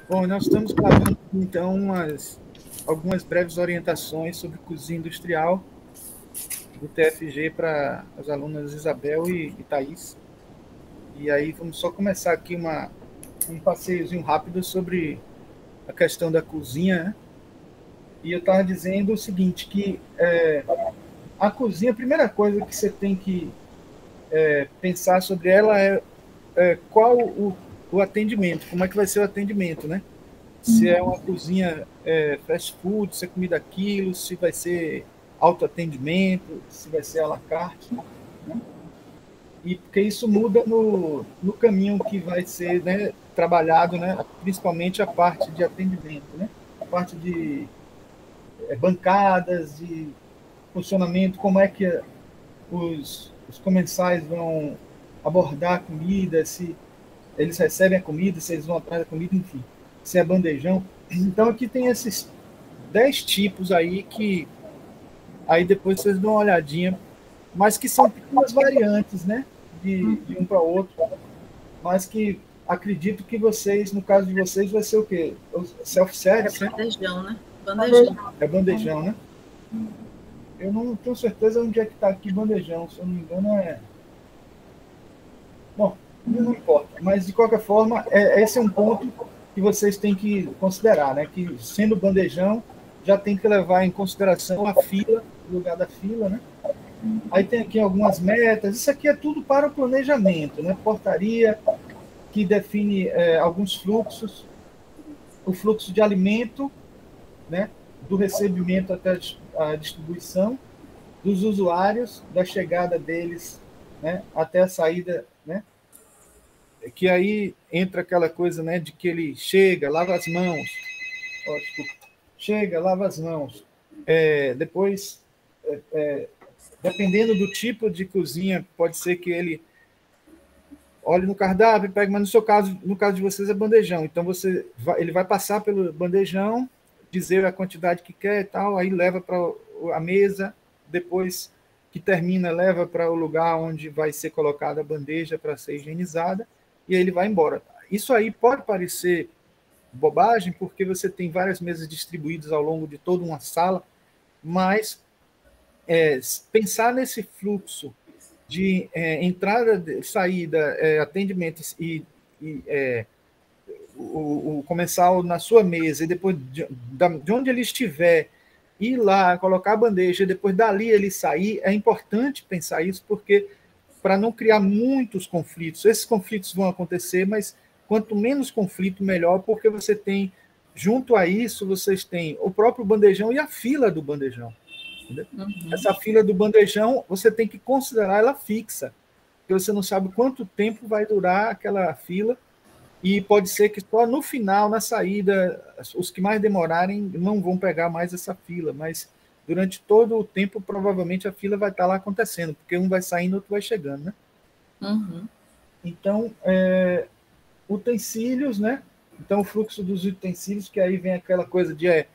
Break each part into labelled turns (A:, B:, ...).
A: Bom, nós estamos gravando então algumas breves orientações sobre cozinha industrial do TFG para as alunas Isabel e Thaís. E aí vamos só começar aqui um passeiozinho rápido sobre a questão da cozinha, né? E eu estava dizendo o seguinte, que a cozinha, a primeira coisa que você tem que pensar sobre ela é qual o atendimento, como é que vai ser o atendimento, né? Se é uma cozinha fast food, se é comida aquilo, se vai ser autoatendimento, se vai ser à la carte, né? E porque isso muda no caminho que vai ser, né, trabalhado, né, principalmente a parte de atendimento, né? A parte de bancadas, de funcionamento, como é que os comensais vão abordar a comida, se eles recebem a comida, se eles vão atrás da comida, enfim, se é bandejão. Então aqui tem esses 10 tipos aí que aí depois vocês dão uma olhadinha, mas que são pequenas variantes, né? De um para outro, mas que acredito que vocês, no caso de vocês, vai ser o quê? Self-service,
B: É
A: né?
B: bandejão, né? Bandejão.
A: É bandejão, né? Eu não tenho certeza onde é que está aqui bandejão, se eu não me engano é. Bom, não importa, mas de qualquer forma, esse é um ponto que vocês têm que considerar, né? Que sendo bandejão, já tem que levar em consideração a fila, o lugar da fila, né? Aí tem aqui algumas metas, isso aqui é tudo para o planejamento, né? Portaria que define alguns fluxos, o fluxo de alimento, né? Do recebimento até a distribuição, dos usuários, da chegada deles, né? Até a saída, né? Que aí entra aquela coisa, né, de que ele chega, lava as mãos, chega, lava as mãos, depois, dependendo do tipo de cozinha, pode ser que ele olhe no cardápio, pegue, mas no caso de vocês é bandejão, então ele vai passar pelo bandejão, dizer a quantidade que quer e tal, aí leva para a mesa, depois que termina, leva para o lugar onde vai ser colocada a bandeja para ser higienizada, e aí ele vai embora. Isso aí pode parecer bobagem, porque você tem várias mesas distribuídas ao longo de toda uma sala, mas pensar nesse fluxo de entrada, saída, atendimento e o comensal na sua mesa e depois de onde ele estiver ir lá, colocar a bandeja e depois dali ele sair, é importante pensar isso porque para não criar muitos conflitos. Esses conflitos vão acontecer, mas quanto menos conflito, melhor, porque você tem, junto a isso, vocês têm o próprio bandejão e a fila do bandejão. Essa fila do bandejão, você tem que considerar ela fixa, porque você não sabe quanto tempo vai durar aquela fila, e pode ser que só no final, na saída, os que mais demorarem não vão pegar mais essa fila, mas durante todo o tempo, provavelmente a fila vai estar lá acontecendo, porque um vai saindo, outro vai chegando, né?
B: Uhum.
A: Então, utensílios, né? Então, o fluxo dos utensílios, que aí vem aquela coisa de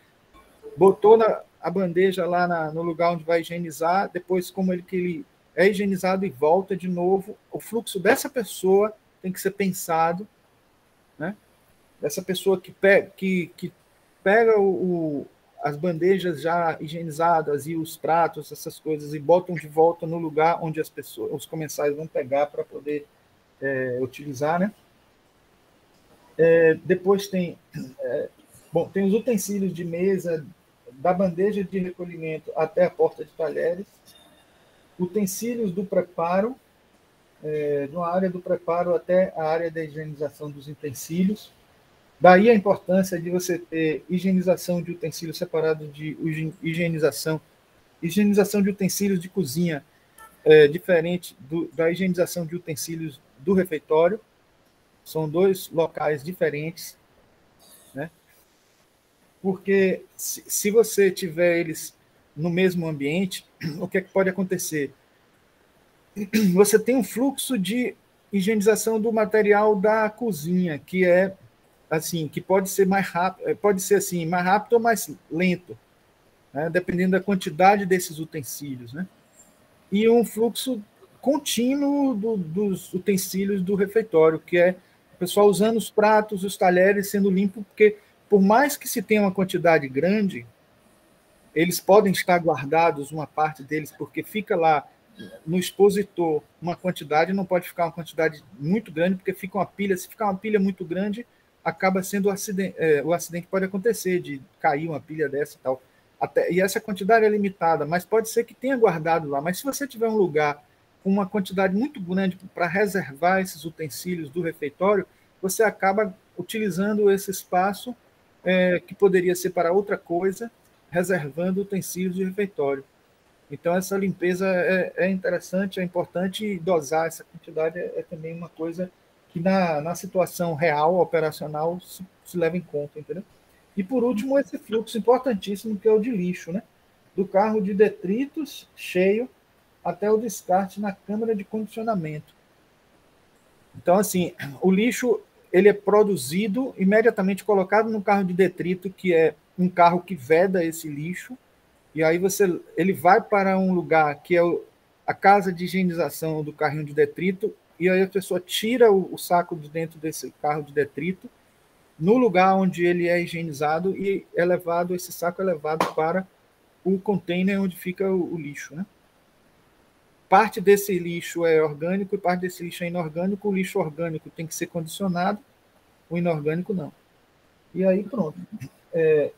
A: botou a bandeja lá no lugar onde vai higienizar, depois como que ele é higienizado e volta de novo, o fluxo dessa pessoa tem que ser pensado, né? Dessa pessoa que pega as bandejas já higienizadas e os pratos, essas coisas, e botam de volta no lugar onde os comensais vão pegar para poder utilizar, né? Depois tem os utensílios de mesa, da bandeja de recolhimento até a porta de talheres, utensílios do preparo, de uma área do preparo até a área da higienização dos utensílios. Daí a importância de você ter higienização de utensílios separados de higienização. Higienização de utensílios de cozinha diferente da higienização de utensílios do refeitório. São dois locais diferentes, né? Porque se você tiver eles no mesmo ambiente, o que é que pode acontecer? Você tem um fluxo de higienização do material da cozinha, que é assim, que pode ser mais rápido, pode ser assim, mais rápido ou mais lento, né? Dependendo da quantidade desses utensílios, né? E um fluxo contínuo dos utensílios do refeitório, que é pessoal usando os pratos, os talheres sendo limpos, porque por mais que se tenha uma quantidade grande, eles podem estar guardados, uma parte deles, porque fica lá no expositor uma quantidade, não pode ficar uma quantidade muito grande, porque fica uma pilha, se ficar uma pilha muito grande, acaba sendo o acidente pode acontecer, de cair uma pilha dessa e tal. E essa quantidade é limitada, mas pode ser que tenha guardado lá. Mas se você tiver um lugar com uma quantidade muito grande para reservar esses utensílios do refeitório, você acaba utilizando esse espaço que poderia ser para outra coisa, reservando utensílios de refeitório. Então, essa limpeza é interessante, é importante, e dosar essa quantidade é também uma coisa que na situação real, operacional, se leva em conta, entendeu? E, por último, esse fluxo importantíssimo que é o de lixo, né? Do carro de detritos cheio até o descarte na câmara de condicionamento. Então, assim, o lixo ele é produzido, imediatamente colocado no carro de detrito, que é um carro que veda esse lixo, e aí ele vai para um lugar que é a casa de higienização do carrinho de detrito, e aí a pessoa tira o saco de dentro desse carro de detrito, no lugar onde ele é higienizado, e esse saco é levado para o container onde fica o lixo, né? Parte desse lixo é orgânico e parte desse lixo é inorgânico. O lixo orgânico tem que ser condicionado, o inorgânico não. E aí pronto.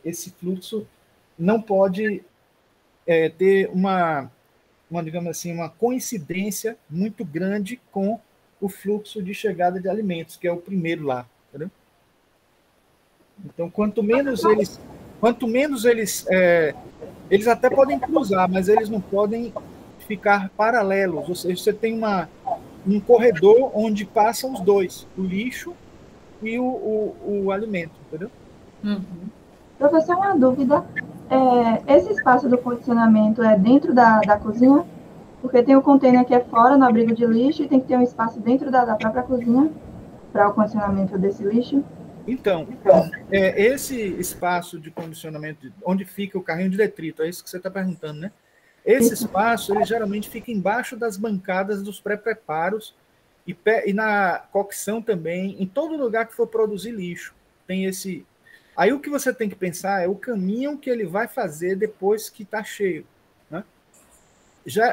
A: Esse fluxo não pode ter digamos assim, uma coincidência muito grande com o fluxo de chegada de alimentos, que é o primeiro lá. Entendeu? Então, quanto menos eles até podem cruzar, mas eles não podem ficar paralelos, ou seja, você tem um corredor onde passam os dois, o lixo e o alimento, entendeu?
B: Uhum.
C: Professor, uma dúvida, esse espaço do condicionamento é dentro da cozinha? Porque tem o container que é fora, no abrigo de lixo, e tem que ter um espaço dentro da própria cozinha para o condicionamento desse lixo?
A: Então, esse espaço de condicionamento, onde fica o carrinho de detrito, é isso que você está perguntando, né? Esse espaço, ele geralmente fica embaixo das bancadas dos pré-preparos e na cocção também, em todo lugar que for produzir lixo. Tem esse... Aí o que você tem que pensar é o caminho que ele vai fazer depois que está cheio, né?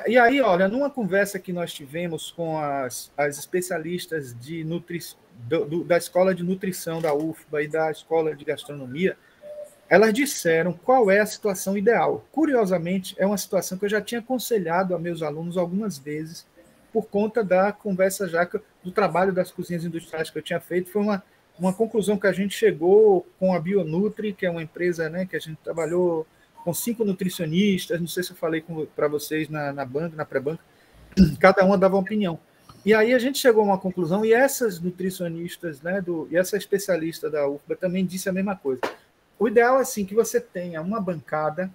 A: E aí, olha, numa conversa que nós tivemos com as especialistas de da Escola de Nutrição da UFBA e da Escola de Gastronomia, elas disseram qual é a situação ideal. Curiosamente, é uma situação que eu já tinha aconselhado a meus alunos algumas vezes, por conta da conversa do trabalho das cozinhas industriais que eu tinha feito. Foi uma conclusão que a gente chegou com a Bionutri, que é uma empresa, né, que a gente trabalhou com 5 nutricionistas, não sei se eu falei para vocês na banca, na pré-banca, cada uma dava uma opinião. E aí a gente chegou a uma conclusão, e essas nutricionistas, né, e essa especialista da UFBA também disse a mesma coisa. O ideal é assim, que você tenha uma bancada,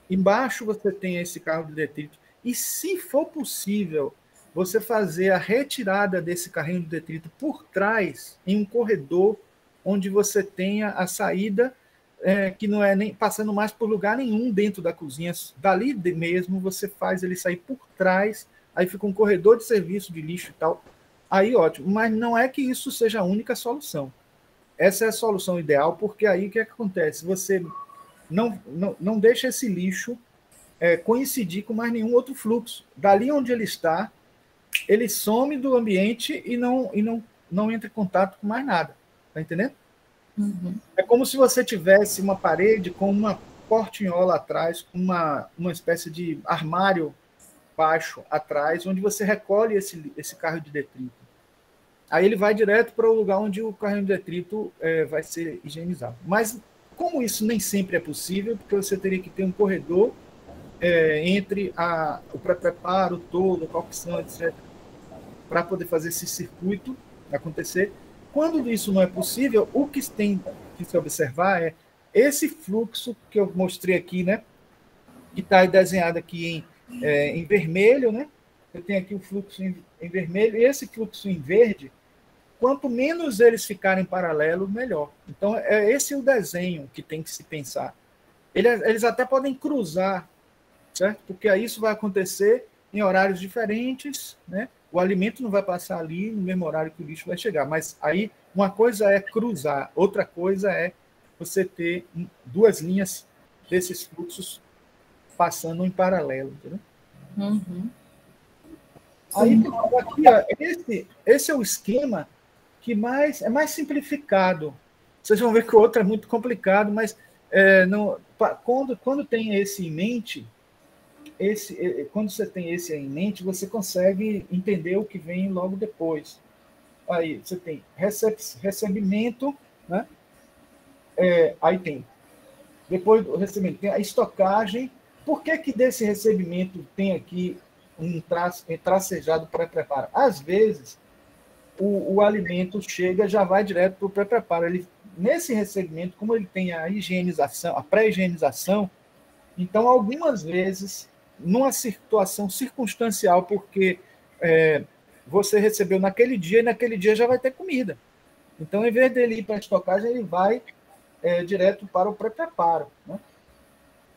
A: embaixo você tenha esse carro de detrito, e se for possível, você fazer a retirada desse carrinho de detrito por trás, em um corredor, onde você tenha a saída, que não é nem passando mais por lugar nenhum dentro da cozinha. Dali mesmo, você faz ele sair por trás, aí fica um corredor de serviço de lixo e tal. Aí ótimo, mas não é que isso seja a única solução. Essa é a solução ideal, porque aí o que acontece? Você não deixa esse lixo coincidir com mais nenhum outro fluxo. Dali onde ele está, ele some do ambiente e não entra em contato com mais nada. Está entendendo?
B: Uhum.
A: É como se você tivesse uma parede com uma portinhola atrás, com uma espécie de armário baixo atrás, onde você recolhe esse carro de detrito. Aí ele vai direto para o lugar onde o carrinho de detrito vai ser higienizado. Mas como isso nem sempre é possível, porque você teria que ter um corredor entre o pré-preparo todo, a cocção, etc., para poder fazer esse circuito acontecer. Quando isso não é possível, o que tem que se observar é esse fluxo que eu mostrei aqui, né, que está desenhado aqui em vermelho, né? Eu tenho aqui o fluxo em vermelho, e esse fluxo em verde, quanto menos eles ficarem paralelo, melhor. Então, esse é o desenho que tem que se pensar. Eles até podem cruzar, certo? Porque aí isso vai acontecer em horários diferentes, né? O alimento não vai passar ali no mesmo horário que o lixo vai chegar, mas aí Uma coisa é cruzar, outra coisa é você ter duas linhas desses fluxos passando em paralelo, entendeu?
B: Uhum.
A: Aí, aqui, ó, esse é o esquema que é mais simplificado. Vocês vão ver que o outro é muito complicado, mas quando tem esse em mente, quando você tem esse em mente, você consegue entender o que vem logo depois. Aí você tem recebimento, né? Aí tem, depois do recebimento, tem a estocagem. Por que desse recebimento tem aqui um tracejado pré-preparo? Às vezes, o alimento chega, já vai direto para o pré-preparo. Nesse recebimento, como ele tem a higienização, a pré-higienização, então, algumas vezes, numa situação circunstancial, porque você recebeu naquele dia, e naquele dia já vai ter comida. Então, em vez dele ir para a estocagem, ele vai direto para o pré-preparo, né?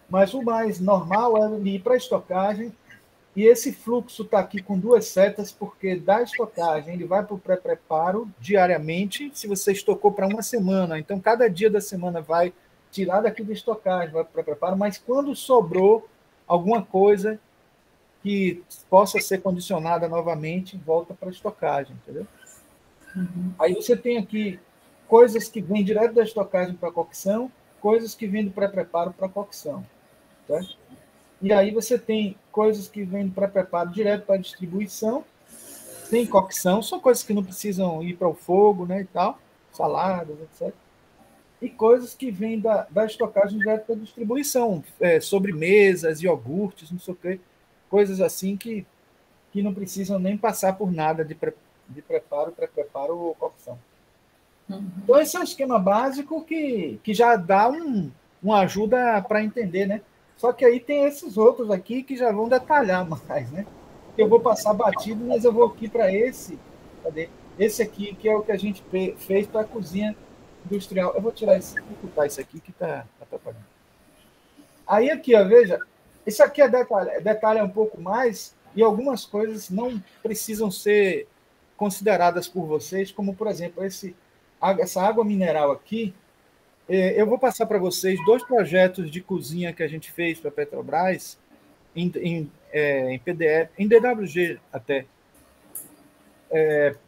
A: Mas o mais normal é ele ir para a estocagem, e esse fluxo está aqui com duas setas, porque da estocagem ele vai para o pré-preparo diariamente, se você estocou para uma semana. Então, cada dia da semana vai tirar daqui da estocagem, vai para o pré-preparo, mas quando sobrou alguma coisa que possa ser condicionada novamente, volta para a estocagem, entendeu?
B: Uhum.
A: Aí você tem aqui coisas que vêm direto da estocagem para a cocção, coisas que vêm do pré-preparo para a cocção, certo? E aí você tem coisas que vêm do pré-preparo direto para a distribuição, sem cocção, são coisas que não precisam ir para o fogo, né, e tal, saladas, etc. E coisas que vêm da estocagem direto para a distribuição, sobremesas, iogurtes, não sei o quê, coisas assim que não precisam nem passar por nada de preparo, pré-preparo ou cocção.
B: Uhum.
A: Então, esse é um esquema básico que já dá uma ajuda para entender, né? Só que aí tem esses outros aqui que já vão detalhar mais, né? Eu vou passar batido, mas eu vou aqui para esse. Cadê? Esse aqui, que é o que a gente fez para a cozinha industrial. Eu vou tirar esse, vou cortar isso aqui que está atrapalhando. Aí aqui, ó, veja, isso aqui detalha um pouco mais e algumas coisas não precisam ser consideradas por vocês, como, por exemplo, essa água mineral aqui. Eu vou passar para vocês dois projetos de cozinha que a gente fez para a Petrobras, em PDF, em DWG até.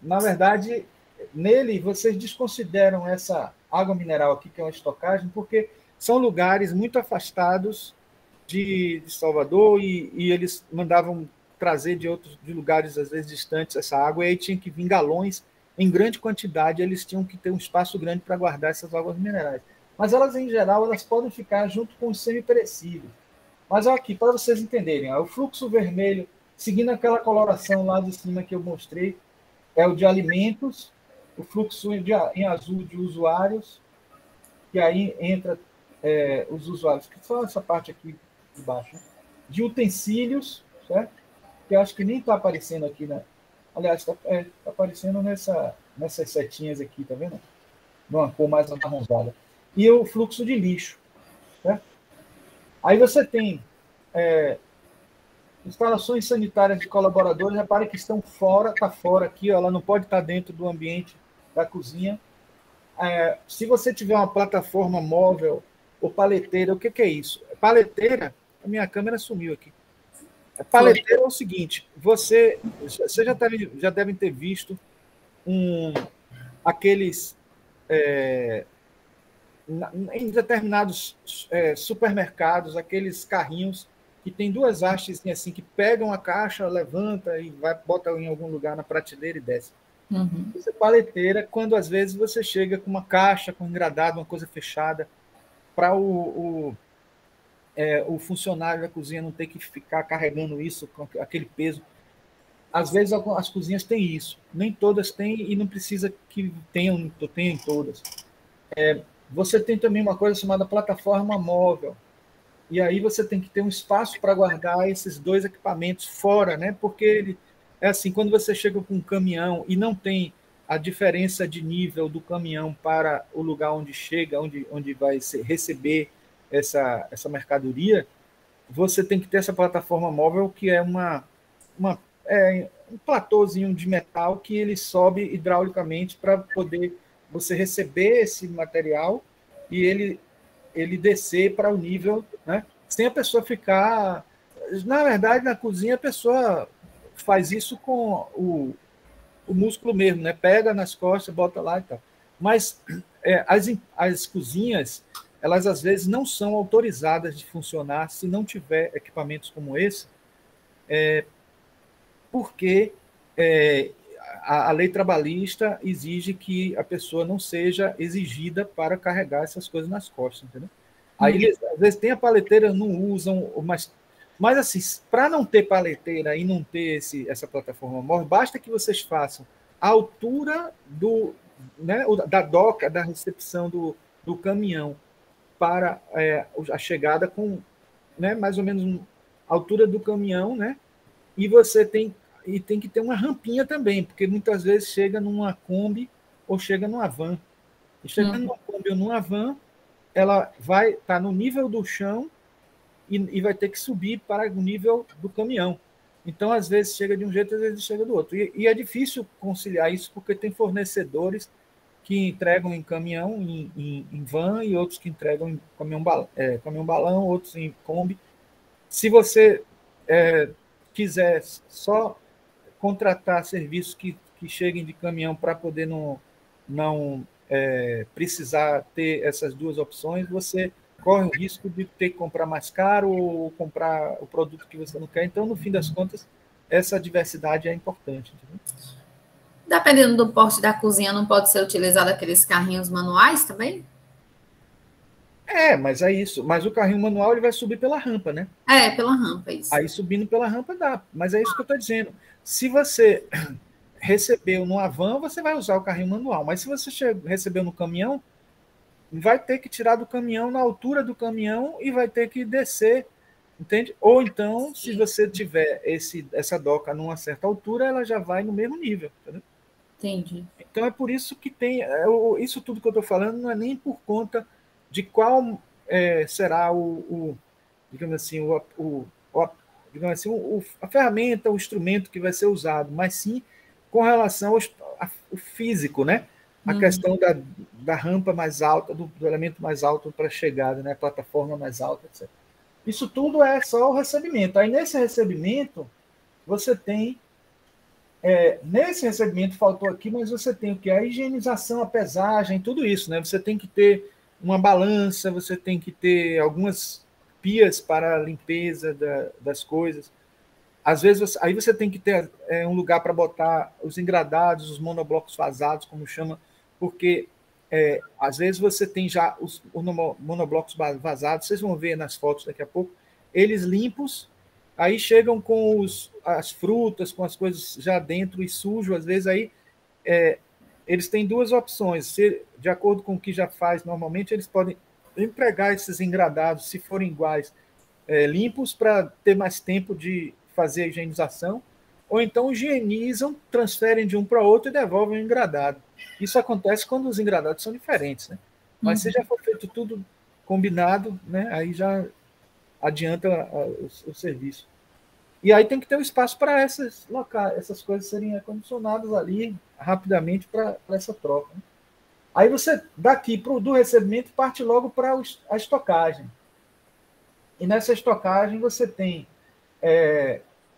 A: Na verdade, nele, vocês desconsideram essa água mineral aqui, que é uma estocagem, porque são lugares muito afastados de Salvador e eles mandavam trazer de lugares, às vezes, distantes essa água, e aí tinha que vir galões em grande quantidade, eles tinham que ter um espaço grande para guardar essas águas minerais. Mas elas, em geral, elas podem ficar junto com os semiperecíveis. Mas aqui, para vocês entenderem, o fluxo vermelho, seguindo aquela coloração lá de cima que eu mostrei, é o de alimentos, o fluxo em azul de usuários, que aí entra os usuários, que são essa parte aqui de baixo, né? De utensílios, certo? Que eu acho que nem está aparecendo aqui, né? Aliás, está aparecendo nessas setinhas aqui, tá vendo? Numa cor mais amarronzada. E o fluxo de lixo, certo? Aí você tem instalações sanitárias de colaboradores, repare que estão fora, está fora aqui, ó, ela não pode estar dentro do ambiente da cozinha. Se você tiver uma plataforma móvel ou paleteira, o que é isso? Paleteira, a minha câmera sumiu aqui. Paleteira é o seguinte, você já devem ter visto aqueles em determinados supermercados, aqueles carrinhos que tem duas hastes assim, que pegam a caixa, levanta e bota em algum lugar na prateleira e desce.
B: Uhum.
A: Isso é paleteira quando às vezes você chega com uma caixa, com um engradado, uma coisa fechada, para o funcionário da cozinha não ter que ficar carregando isso com aquele peso. Às vezes as cozinhas têm isso, nem todas têm e não precisa que tenham todas. Você tem também uma coisa chamada plataforma móvel, e aí você tem que ter um espaço para guardar esses dois equipamentos fora, né? Porque é assim, quando você chega com um caminhão e não tem a diferença de nível do caminhão para o lugar onde chega, onde vai receber essa mercadoria, você tem que ter essa plataforma móvel, que é um platôzinho de metal que ele sobe hidraulicamente para poder você receber esse material e ele descer para o nível, né? Sem a pessoa ficar... Na verdade, na cozinha, a pessoa faz isso com o músculo mesmo, né? Pega nas costas, bota lá e tal. Mas as cozinhas, elas às vezes não são autorizadas de funcionar se não tiver equipamentos como esse, porque a lei trabalhista exige que a pessoa não seja exigida para carregar essas coisas nas costas, entendeu? Aí, eles, às vezes, tem a paleteira, não usam, mas assim, para não ter paleteira e não ter essa plataforma móvel, basta que vocês façam a altura né, da doca, da recepção do caminhão para a chegada com, né, mais ou menos a altura do caminhão, né? E você tem que ter uma rampinha também, porque muitas vezes chega numa Kombi ou chega numa van. E chegando numa Kombi ou numa van, ela vai estar no nível do chão e vai ter que subir para o nível do caminhão. Então, às vezes chega de um jeito, às vezes chega do outro. E é difícil conciliar isso, porque tem fornecedores que entregam em caminhão, em van, e outros que entregam em caminhão balão, outros em Kombi. Se você quiser só contratar serviços que cheguem de caminhão para poder não precisar ter essas duas opções, você corre o risco de ter que comprar mais caro ou comprar o produto que você não quer. Então, no fim das contas, essa diversidade é importante. Entendeu?
B: Dependendo do porte da cozinha, não pode ser utilizado aqueles carrinhos manuais também?
A: Mas é isso. Mas o carrinho manual ele vai subir pela rampa, né?
B: Pela rampa, isso.
A: Aí subindo pela rampa dá. Mas é isso que eu estou dizendo. Se você recebeu numa van, você vai usar o carrinho manual. Mas se você recebeu no caminhão, vai ter que tirar do caminhão na altura do caminhão e vai ter que descer, entende? Ou então, se você tiver essa doca numa certa altura, ela já vai no mesmo nível, entendeu?
B: Entendi.
A: Então é por isso que tem... isso tudo que eu estou falando não é nem por conta de qual será digamos assim, digamos assim, a ferramenta, o instrumento que vai ser usado, mas sim com relação ao físico, né? A questão da rampa mais alta, do elemento mais alto para a chegada, né? A plataforma mais alta, etc. Isso tudo é só o recebimento. Aí, nesse recebimento, você tem... nesse recebimento faltou aqui, mas você tem o que? A higienização, a pesagem, tudo isso, né? Você tem que ter uma balança, você tem que ter algumas pias para a limpeza das coisas. Às vezes, aí você tem que ter um lugar para botar os engradados, os monoblocos vazados, como chama, porque às vezes você tem já os monoblocos vazados, vocês vão ver nas fotos daqui a pouco, eles limpos, aí chegam com as frutas, com as coisas já dentro e sujo, às vezes aí eles têm duas opções, de acordo com o que já faz normalmente, eles podem empregar esses engradados, se forem iguais, limpos, para ter mais tempo de fazer a higienização, ou então higienizam, transferem de um para outro e devolvem o engradado. Isso acontece quando os engradados são diferentes, né? Mas se já for feito tudo combinado, né? Aí já adianta o serviço. E aí tem que ter um espaço para essas coisas serem acondicionadas ali rapidamente para essa troca. Né? Aí você, daqui do recebimento, parte logo para a estocagem. E nessa estocagem você tem,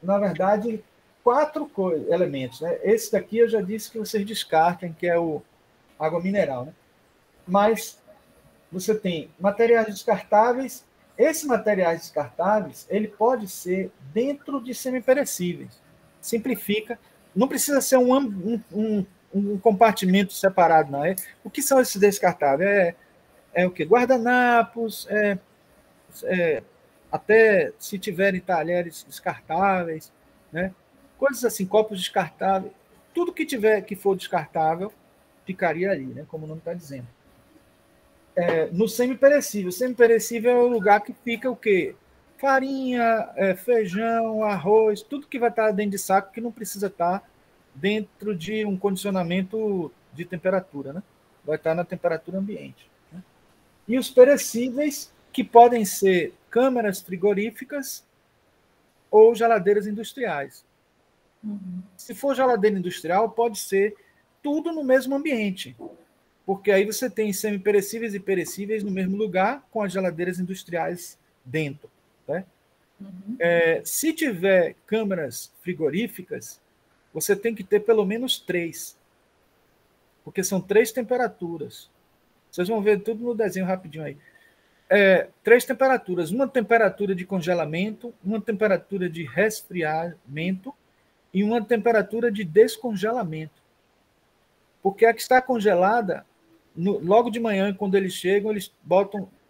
A: na verdade, 4 elementos. Né? Esse daqui eu já disse que vocês descartem, que é o água mineral. Né? Mas você tem materiais descartáveis. Esses materiais descartáveis, ele pode ser dentro de semiperecíveis. Simplifica. Não precisa ser um compartimento separado, não. O que são esses descartáveis? O quê? Guardanapos, até se tiverem talheres descartáveis, né? Coisas assim, copos descartáveis. Tudo que for descartável ficaria ali, né? Como o nome está dizendo. No semiperecível. Semiperecível é o lugar que fica o quê? Farinha, feijão, arroz, tudo que vai estar dentro de saco que não precisa estar dentro de um condicionamento de temperatura, né? Vai estar na temperatura ambiente. Né? E os perecíveis, que podem ser câmaras frigoríficas ou geladeiras industriais. Se for geladeira industrial, pode ser tudo no mesmo ambiente. porque aí você tem semi-perecíveis e perecíveis no mesmo lugar, com as geladeiras industriais dentro. Né? Se tiver câmaras frigoríficas, você tem que ter pelo menos 3, porque são 3 temperaturas. Vocês vão ver tudo no desenho rapidinho aí. 3 temperaturas, uma temperatura de congelamento, uma temperatura de resfriamento e uma temperatura de descongelamento. Porque a que está congelada, logo de manhã, quando eles chegam, eles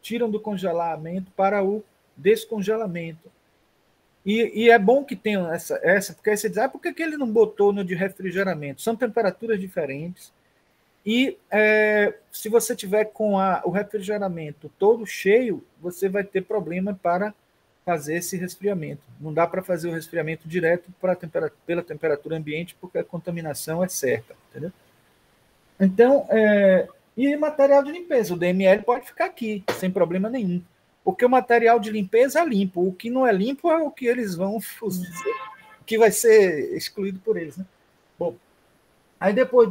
A: tiram do congelamento para o descongelamento. E é bom que tenham essa, porque aí você diz, por que ele não botou no de refrigeramento? São temperaturas diferentes. E se você tiver com o refrigeramento todo cheio, você vai ter problema para fazer esse resfriamento. Não dá para fazer o resfriamento direto pela temperatura ambiente, porque a contaminação é certa. Entendeu? Então, e material de limpeza. O DML pode ficar aqui, sem problema nenhum. Porque o material de limpeza é limpo. O que não é limpo é o que eles vão fazer, o que vai ser excluído por eles. Né? Bom, aí depois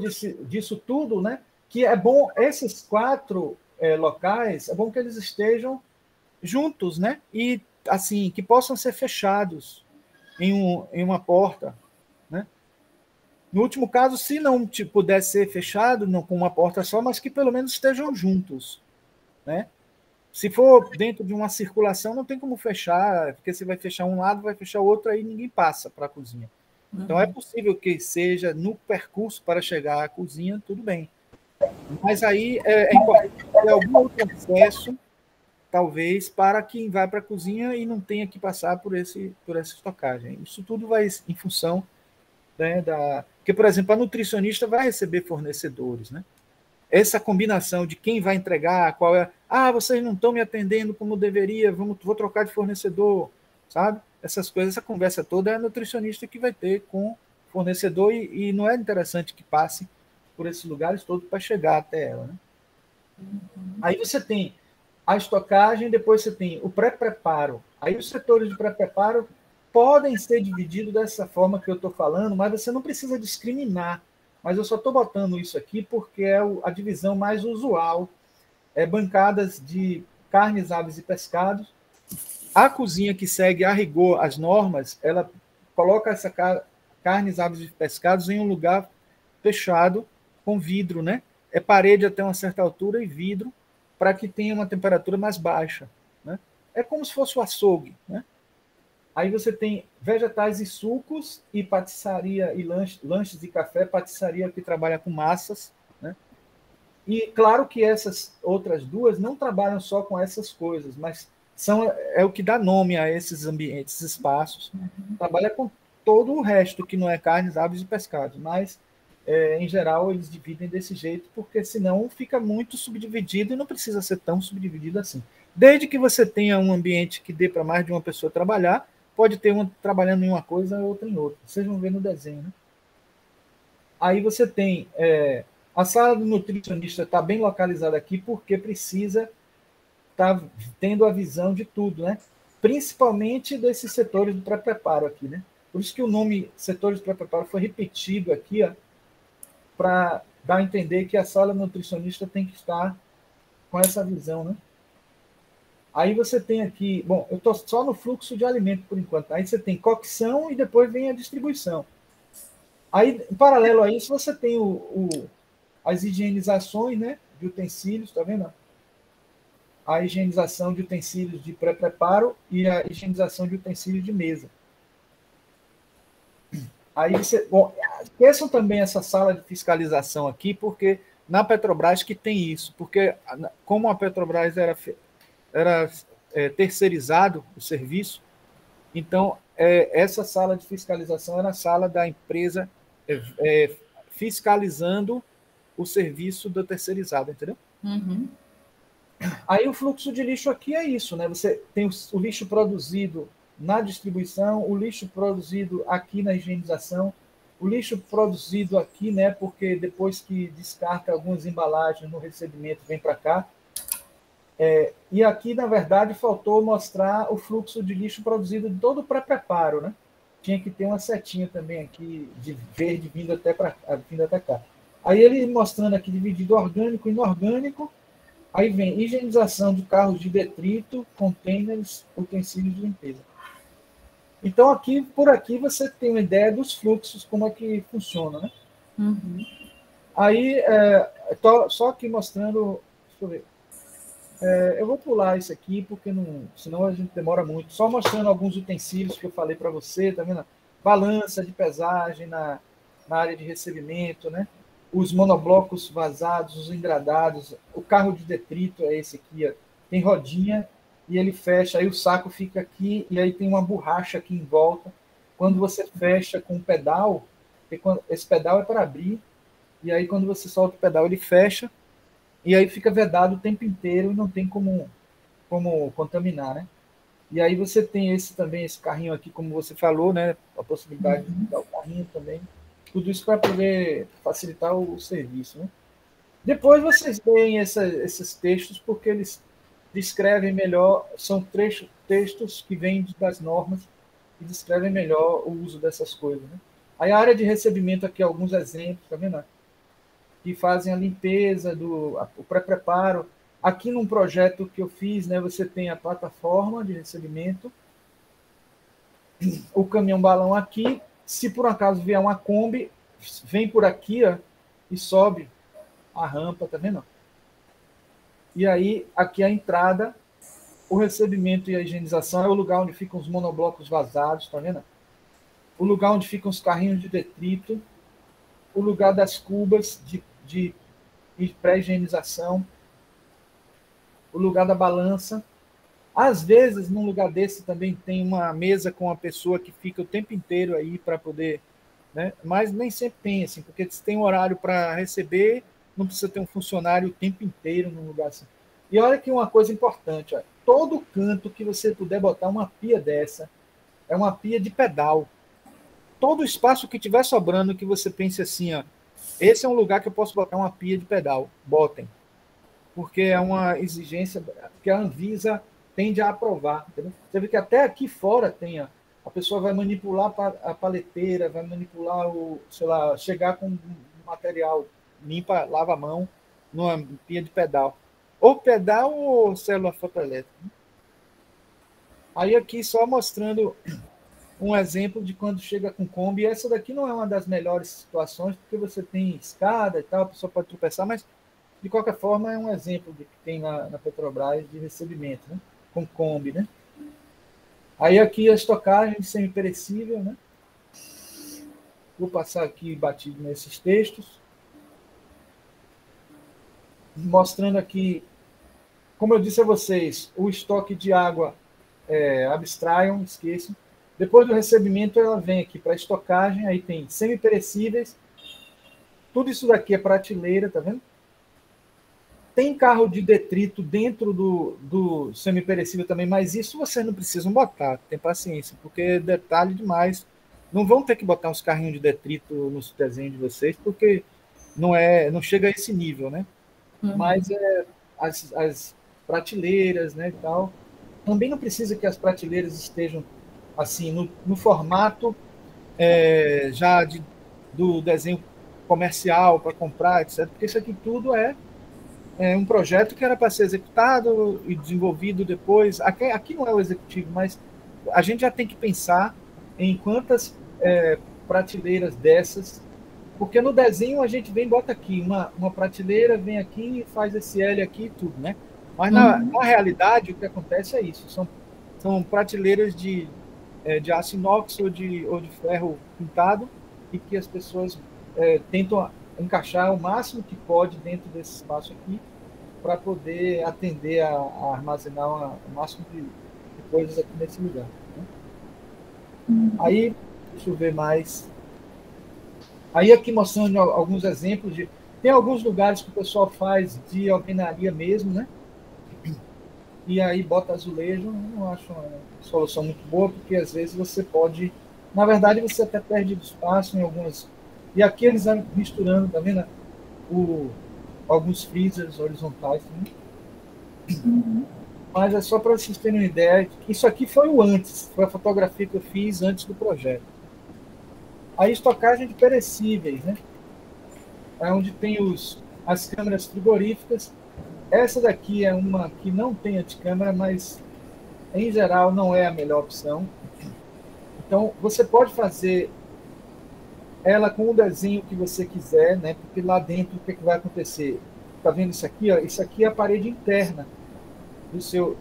A: disso tudo, né, que é bom, esses 4 locais, é bom que eles estejam juntos, né, e assim, que possam ser fechados em uma porta. Né? No último caso, se não puder ser fechado com uma porta só, mas que pelo menos estejam juntos. Né? Se for dentro de uma circulação, não tem como fechar, porque você vai fechar um lado, vai fechar o outro, aí ninguém passa para a cozinha. Então, é possível que seja no percurso para chegar à cozinha, tudo bem. Mas aí é importante ter algum outro acesso, talvez, para quem vai para a cozinha e não tenha que passar por essa estocagem. Isso tudo vai em função, né, Porque, por exemplo, a nutricionista vai receber fornecedores, né? Essa combinação de quem vai entregar, qual é... vocês não estão me atendendo como deveria, vou trocar de fornecedor, sabe? Essas coisas, essa conversa toda é a nutricionista que vai ter com o fornecedor e não é interessante que passe por esses lugares todos para chegar até ela. Né? Aí você tem a estocagem, depois você tem o pré-preparo. Aí os setores de pré-preparo podem ser divididos dessa forma que eu estou falando, mas você não precisa discriminar. Mas eu só estou botando isso aqui porque é a divisão mais usual. Bancadas de carnes, aves e pescados. A cozinha que segue a rigor as normas, ela coloca essa carnes, aves e pescados em um lugar fechado com vidro, né? É parede até uma certa altura e vidro para que tenha uma temperatura mais baixa. Né? É como se fosse o açougue. Né? Aí você tem vegetais e sucos e patissaria e lanches e café, patissaria que trabalha com massas. Né? E claro que essas outras duas não trabalham só com essas coisas, mas é o que dá nome a esses ambientes, esses espaços. Trabalha com todo o resto que não é carnes, aves e pescados, mas em geral eles dividem desse jeito, porque senão fica muito subdividido e não precisa ser tão subdividido assim. Desde que você tenha um ambiente que dê para mais de uma pessoa trabalhar, pode ter uma trabalhando em uma coisa e outra em outra. Vocês vão ver no desenho. Né? Aí você tem a sala do nutricionista está bem localizada aqui porque precisa estar tendo a visão de tudo, né? Principalmente desses setores do pré-preparo aqui. Né? Por isso que o nome setores do pré-preparo foi repetido aqui, para dar a entender que a sala nutricionista tem que estar com essa visão. Né? Aí você tem aqui, bom, eu estou só no fluxo de alimento por enquanto. Aí você tem cocção e depois vem a distribuição. Aí, em paralelo a isso, você tem as higienizações, né, de utensílios, tá vendo? A higienização de utensílios de pré-preparo e a higienização de utensílios de mesa. Aí esqueçam também essa sala de fiscalização aqui, porque na Petrobras que tem isso, porque como a Petrobras era terceirizado o serviço, então essa sala de fiscalização era a sala da empresa fiscalizando o serviço do terceirizado, entendeu?
B: Uhum.
A: Aí o fluxo de lixo aqui é isso, né? Você tem o lixo produzido na distribuição, o lixo produzido aqui na higienização, o lixo produzido aqui, né? Porque depois que descarta algumas embalagens no recebimento, vem para cá. E aqui, na verdade, faltou mostrar o fluxo de lixo produzido de todo o pré-preparo, né? Tinha que ter uma setinha também aqui de verde vindo até cá. Aí ele mostrando aqui dividido orgânico e inorgânico. Aí vem higienização de carros de detrito, containers, utensílios de limpeza. Então, aqui, por aqui, você tem uma ideia dos fluxos, como é que funciona, né?
B: Uhum.
A: Aí, só aqui mostrando... Deixa eu ver. Eu vou pular isso aqui, porque senão a gente demora muito. Só mostrando alguns utensílios que eu falei para você, tá vendo? Balança de pesagem na área de recebimento, né? Os monoblocos vazados, os engradados, o carro de detrito é esse aqui, ó. Tem rodinha e ele fecha, aí o saco fica aqui e aí tem uma borracha aqui em volta. Quando você fecha com o pedal, esse pedal é para abrir, e aí quando você solta o pedal ele fecha, e aí fica vedado o tempo inteiro e não tem como contaminar, né? E aí você tem esse carrinho aqui, como você falou, né? A possibilidade de dar o carrinho também. Tudo isso para poder facilitar o serviço, né? Depois vocês veem esses textos, porque eles descrevem melhor, são textos que vêm das normas e descrevem melhor o uso dessas coisas, né? Aí a área de recebimento aqui, alguns exemplos, tá vendo? Que fazem a limpeza, o pré-preparo. Aqui num projeto que eu fiz, né, você tem a plataforma de recebimento, o caminhão-balão aqui. Se por acaso vier uma Kombi, vem por aqui, ó, e sobe a rampa, tá vendo? E aí, aqui a entrada, o recebimento e a higienização é o lugar onde ficam os monoblocos vazados, tá vendo? O lugar onde ficam os carrinhos de detrito, o lugar das cubas de pré-higienização, o lugar da balança. Às vezes, num lugar desse também tem uma mesa com uma pessoa que fica o tempo inteiro aí para poder, né? Mas nem sempre tem, assim, porque se tem um horário para receber, não precisa ter um funcionário o tempo inteiro num lugar assim. E olha que uma coisa importante, ó, todo canto que você puder botar uma pia dessa é uma pia de pedal. Todo espaço que tiver sobrando que você pense assim, ó, esse é um lugar que eu posso botar uma pia de pedal, botem. Porque é uma exigência que a Anvisa tende a aprovar. Entendeu? Você vê que até aqui fora tem, a pessoa vai manipular a paleteira, vai manipular chegar com material, limpa, lava a mão, numa pia de pedal. Ou pedal ou célula fotoelétrica. Aí aqui só mostrando um exemplo de quando chega com Kombi. Essa daqui não é uma das melhores situações, porque você tem escada e tal, a pessoa pode tropeçar, mas de qualquer forma é um exemplo de que tem na Petrobras de recebimento, né? Com Kombi, né? Aí aqui a estocagem de semi-perecível, né? Vou passar aqui batido nesses textos, mostrando aqui, como eu disse a vocês, o estoque de água, abstraiam, esqueçam. Depois do recebimento, ela vem aqui para estocagem, aí tem semi-perecíveis, tudo isso daqui é prateleira, tá vendo? Tem carro de detrito dentro do semi-perecível também, mas isso vocês não precisam botar, tem paciência, porque é detalhe demais. Não vão ter que botar uns carrinhos de detrito nos desenhos de vocês, porque não chega a esse nível, né? Uhum. Mas as prateleiras, né, e tal, também não precisa que as prateleiras estejam assim no formato já do desenho comercial para comprar, etc. Porque isso aqui tudo é um projeto que era para ser executado e desenvolvido depois. Aqui não é o executivo, mas a gente já tem que pensar em quantas prateleiras dessas, porque no desenho a gente vem e bota aqui uma prateleira, vem aqui e faz esse L aqui e tudo, né? Mas na realidade o que acontece é isso, são prateleiras de aço inox ou de ferro pintado, e que as pessoas tentam encaixar o máximo que pode dentro desse espaço aqui para poder atender a armazenar o máximo de coisas aqui nesse lugar. Né? Aí, deixa eu ver mais. Aí aqui mostrando alguns exemplos tem alguns lugares que o pessoal faz de alvenaria mesmo, né? E aí bota azulejo. Não acho uma solução muito boa, porque às vezes você pode... Na verdade, você até perde espaço em algumas... E aqui eles vão misturando, tá vendo? Alguns freezers horizontais também. Uhum. Mas é só para vocês terem uma ideia. Isso aqui foi o antes. Foi a fotografia que eu fiz antes do projeto. Aí, estocagem de perecíveis, né? é onde tem as câmeras frigoríficas. Essa daqui é uma que não tem anticâmara, mas em geral não é a melhor opção. Então você pode fazer ela com o desenho que você quiser, né? Porque lá dentro o que vai acontecer? Tá vendo isso aqui? Ó? Isso aqui é a parede interna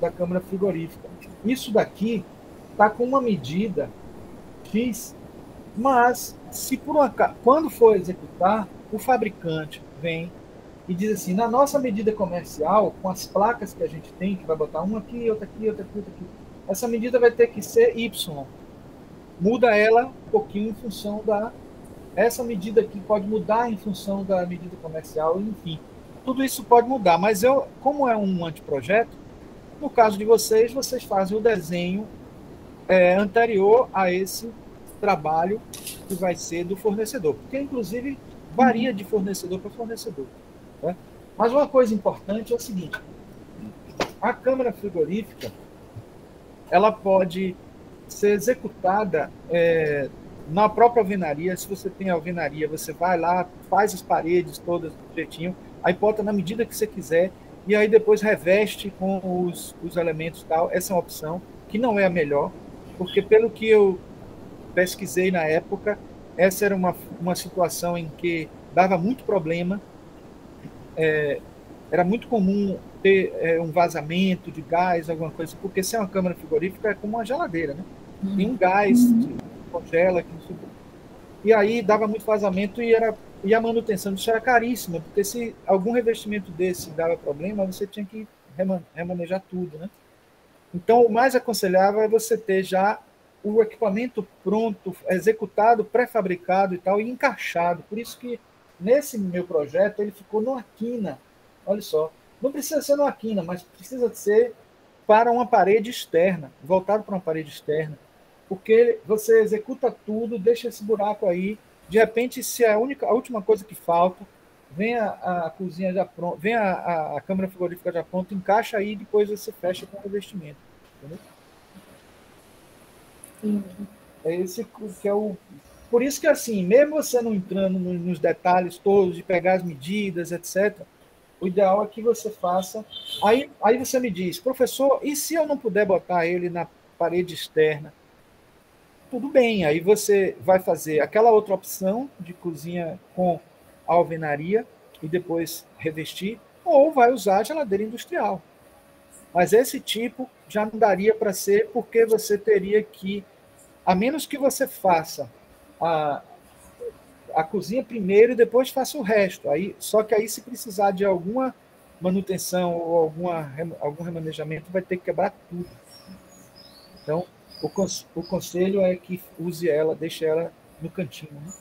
A: da câmara frigorífica. Isso daqui está com uma medida X, mas se por quando for executar, o fabricante vem e diz assim, na nossa medida comercial, com as placas que a gente tem, que vai botar uma aqui, outra aqui, outra aqui, outra aqui, essa medida vai ter que ser Y. Muda ela um pouquinho em função essa medida aqui pode mudar em função da medida comercial, enfim. Tudo isso pode mudar, mas como é um anteprojeto, no caso de vocês fazem o desenho anterior a esse trabalho que vai ser do fornecedor, porque inclusive varia de fornecedor para fornecedor. Tá? Mas uma coisa importante é o seguinte, a câmara frigorífica ela pode ser executada na própria alvenaria. Se você tem alvenaria, você vai lá, faz as paredes todas direitinho, aí bota na medida que você quiser, e aí depois reveste com os elementos e tal. Essa é uma opção, que não é a melhor, porque pelo que eu pesquisei na época, essa era uma situação em que dava muito problema, era muito comum ter um vazamento de gás, alguma coisa, porque se é uma câmara frigorífica é como uma geladeira, né? Tem um gás que congela, e aí dava muito vazamento e a manutenção disso era caríssima, porque se algum revestimento desse dava problema, você tinha que remanejar tudo, né? Então, o mais aconselhável é você ter já o equipamento pronto, executado, pré-fabricado e tal, e encaixado. Por isso que, nesse meu projeto, ele ficou numa quina. Olha só, não precisa ser numa quina, mas precisa ser para uma parede externa, voltado para uma parede externa, porque você executa tudo, deixa esse buraco aí, de repente, se a última coisa que falta, vem a cozinha já pronta, vem a câmara frigorífica já pronta, encaixa aí e depois você fecha com o revestimento. Entendeu? É esse que é o. Por isso que, assim, mesmo você não entrando nos detalhes todos, de pegar as medidas, etc., o ideal é que você faça. Aí você me diz, professor, e se eu não puder botar ele na parede externa? Tudo bem, aí você vai fazer aquela outra opção de cozinha com alvenaria e depois revestir, ou vai usar a geladeira industrial. Mas esse tipo já não daria para ser, porque você teria que, a menos que você faça a cozinha primeiro e depois faça o resto. Só que aí, se precisar de alguma manutenção ou algum remanejamento, vai ter que quebrar tudo. Então, o conselho é que use ela, deixe ela no cantinho, né?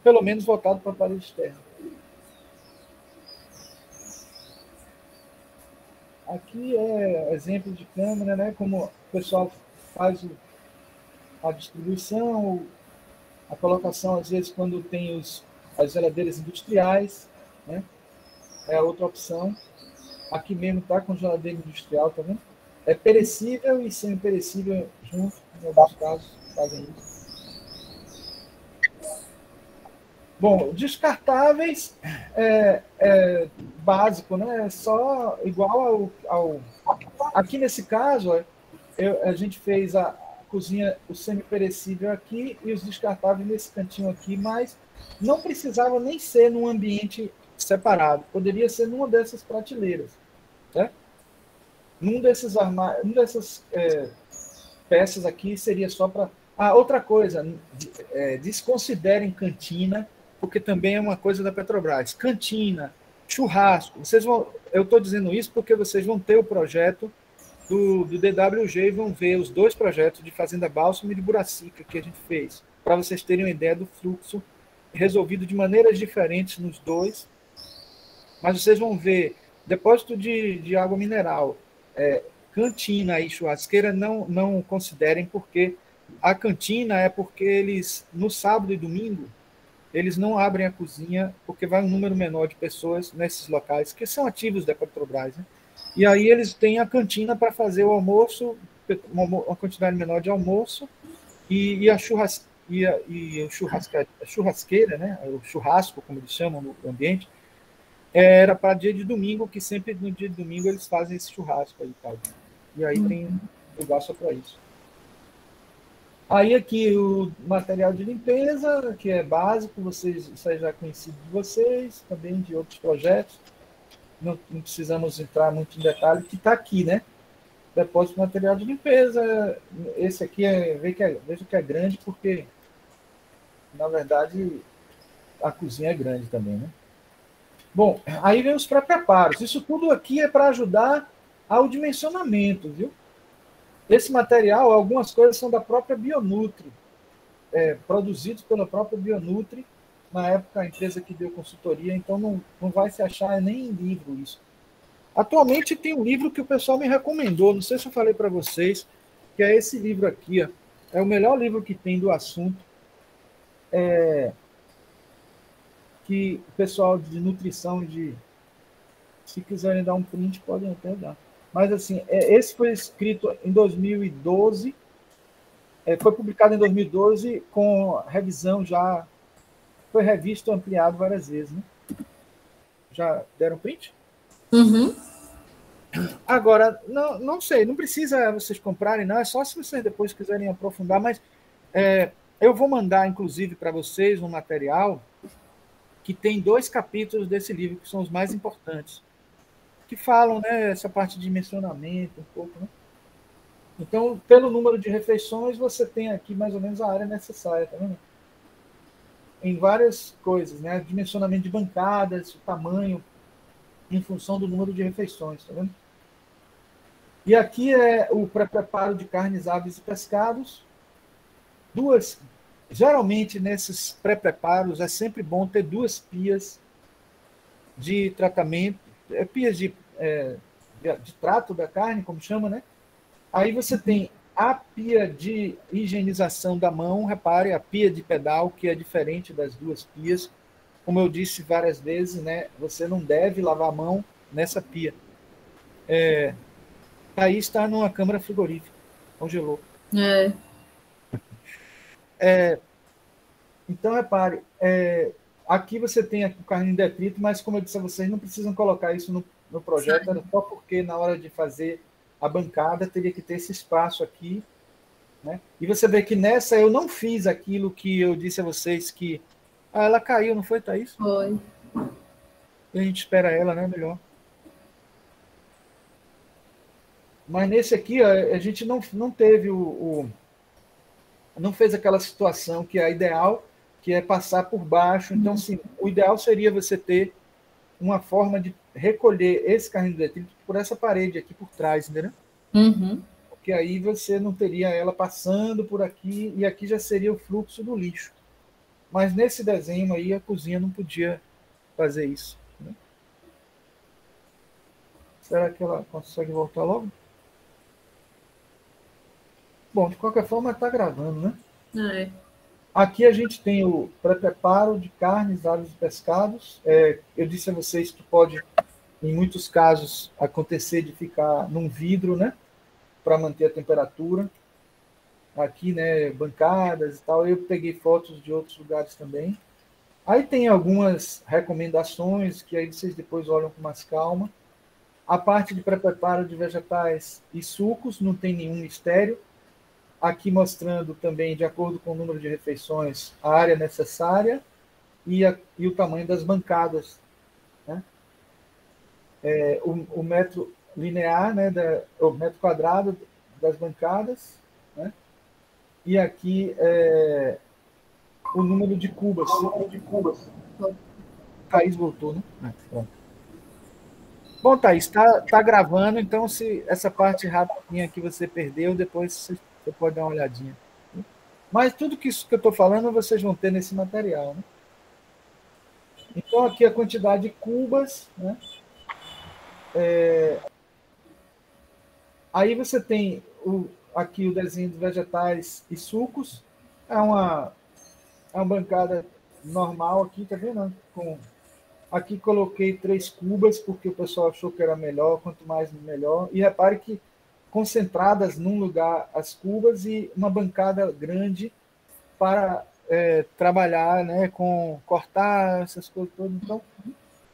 A: Pelo menos voltado para a parede externa. Aqui é exemplo de câmera, né? Como o pessoal faz a distribuição, a colocação, às vezes, quando tem as geladeiras industriais, né? É a outra opção. Aqui mesmo está com geladeira industrial, tá vendo? É perecível e semi-perecível junto, em alguns casos, fazem isso. Bom, descartáveis é básico, né? É só igual ao... Aqui nesse caso, a gente fez a cozinha, o semi-perecível aqui e os descartáveis nesse cantinho aqui, mas não precisava nem ser num ambiente separado. Poderia ser numa dessas prateleiras, né? Num desses armários, dessas peças aqui seria só para... outra coisa, desconsiderem cantina, porque também é uma coisa da Petrobras. Cantina, churrasco. Eu estou dizendo isso porque vocês vão ter o projeto do DWG e vão ver os dois projetos de Fazenda Bálsamo e de Buracica que a gente fez, para vocês terem uma ideia do fluxo resolvido de maneiras diferentes nos dois. Mas vocês vão ver depósito de água mineral, cantina e churrasqueira não considerem, porque a cantina é porque eles, no sábado e domingo, eles não abrem a cozinha, porque vai um número menor de pessoas nesses locais, que são ativos da Petrobras, né? E aí eles têm a cantina para fazer o almoço, uma quantidade menor de almoço, e a e o churrasqueira, né? O churrasco, como eles chamam no ambiente, era para dia de domingo, que sempre no dia de domingo eles fazem esse churrasco aí e tal. E aí tem lugar só para isso. Aí aqui o material de limpeza, que é básico, isso aí já é conhecido de vocês, também de outros projetos. Não precisamos entrar muito em detalhe, que está aqui, né? Depósito de material de limpeza. Esse aqui veja que é grande, porque, na verdade, a cozinha é grande também, né? Bom, aí vem os pré-preparos. Isso tudo aqui é para ajudar ao dimensionamento, viu? Esse material, algumas coisas são da própria Bionutri, produzidos pela própria Bionutri, na época a empresa que deu consultoria, então não vai se achar nem em livro isso. Atualmente tem um livro que o pessoal me recomendou, não sei se eu falei para vocês, que é esse livro aqui, ó. É o melhor livro que tem do assunto, que o pessoal de nutrição, se quiserem dar um print, podem até dar. Mas assim, esse foi escrito em 2012, foi publicado em 2012 com revisão já, foi revisto, ampliado várias vezes, né? Já deram print?
B: Uhum.
A: Agora, não sei, não precisa vocês comprarem, não, é só se vocês depois quiserem aprofundar, mas eu vou mandar, inclusive, para vocês um material que tem 2 capítulos desse livro, que são os mais importantes, que falam, né, essa parte de dimensionamento, um pouco, né? Então, pelo número de refeições, você tem aqui mais ou menos a área necessária, tá vendo? Em várias coisas, né? Dimensionamento de bancadas, o tamanho, em função do número de refeições, tá vendo? E aqui é o pré-preparo de carnes, aves e pescados. Geralmente, nesses pré-preparos, é sempre bom ter 2 pias de tratamento, pias de trato da carne, como chama, né? Aí você tem a pia de higienização da mão, repare, a pia de pedal, que é diferente das 2 pias. Como eu disse várias vezes, né? Você não deve lavar a mão nessa pia. Aí está numa câmara frigorífica, congelou. Então, repare, aqui você tem o carne em detrito, mas como eu disse a vocês, não precisam colocar isso no projeto, era só porque na hora de fazer a bancada teria que ter esse espaço aqui, né? E você vê que nessa eu não fiz aquilo que eu disse a vocês que ela caiu, não foi, Thaís?
B: Foi.
A: A gente espera ela, né? Melhor. Mas nesse aqui a gente não teve não fez aquela situação que é ideal, que é passar por baixo. Então, sim, o ideal seria você ter uma forma de recolher esse carrinho de detrito por essa parede aqui por trás, entendeu?
B: Uhum.
A: Porque aí você não teria ela passando por aqui, e aqui já seria o fluxo do lixo. Mas nesse desenho aí, a cozinha não podia fazer isso, né? Será que ela consegue voltar logo? Bom, de qualquer forma, está gravando, né? Aqui a gente tem o pré-preparo de carnes, aves e pescados. Eu disse a vocês que pode, em muitos casos, acontecer de ficar num vidro, né? Para manter a temperatura. Aqui, né? Bancadas e tal. Eu peguei fotos de outros lugares também. Aí tem algumas recomendações que aí vocês depois olham com mais calma. A parte de pré-preparo de vegetais e sucos, não tem nenhum mistério. Aqui mostrando também, de acordo com o número de refeições, a área necessária e o tamanho das bancadas, né? O metro linear, né, o metro quadrado das bancadas, né? E aqui o número de cubas. Thaís voltou, né? Bom, Thaís, está gravando, então se essa parte rapidinha que você perdeu, depois você pode dar uma olhadinha. Mas tudo isso que eu estou falando, vocês vão ter nesse material, né? Então, aqui a quantidade de cubas, né? Aí você tem aqui o desenho de vegetais e sucos. É uma bancada normal aqui, tá vendo? Aqui coloquei 3 cubas, porque o pessoal achou que era melhor, quanto mais melhor. E repare que concentradas num lugar as cubas e uma bancada grande para trabalhar, né, com cortar essas coisas todas. Então,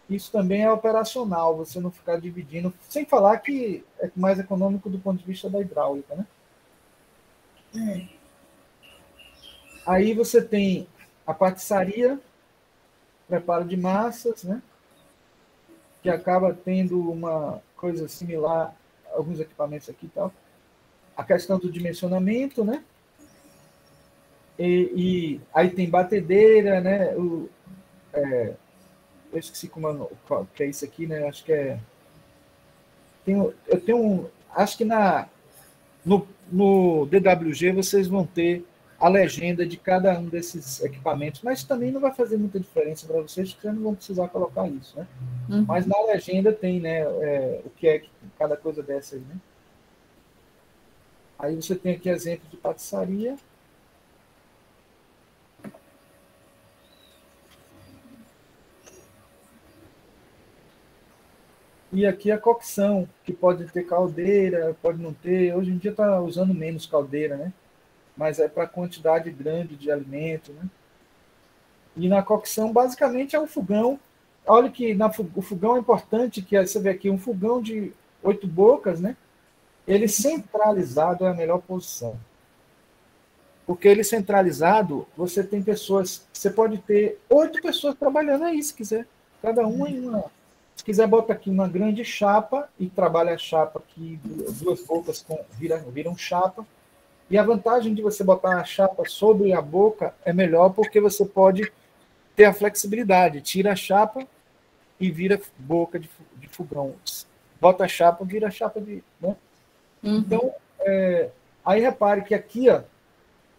A: isso também é operacional, você não ficar dividindo, sem falar que é mais econômico do ponto de vista da hidráulica, né? Aí você tem a patiçaria, preparo de massas, né? Que acaba tendo uma coisa similar a alguns equipamentos aqui e tal. A questão do dimensionamento, né? E aí tem batedeira, né? Eu esqueci que é isso aqui, né? Acho que é. Acho que no DWG vocês vão ter a legenda de cada um desses equipamentos, mas também não vai fazer muita diferença para vocês, porque vocês não vão precisar colocar isso, né? Mas na legenda tem, né? O que é cada coisa dessa aí, né? Aí você tem aqui exemplos de patiçaria. E aqui a cocção, que pode ter caldeira, pode não ter. Hoje em dia está usando menos caldeira, né? Mas é para quantidade grande de alimento, né? E na cocção, basicamente, é um fogão. Olha que o fogão é importante, que você vê aqui um fogão de 8 bocas, né? Ele centralizado é a melhor posição. Porque ele centralizado, você tem pessoas, você pode ter 8 pessoas trabalhando aí, se quiser. Cada uma em uma. Se quiser, bota aqui uma grande chapa e trabalha a chapa aqui, 2 bocas viram chapa. E a vantagem de você botar a chapa sobre a boca é melhor porque você pode ter a flexibilidade. Tira a chapa e vira boca de fogão. Bota a chapa, vira a chapa de... Né? Então, aí repare que aqui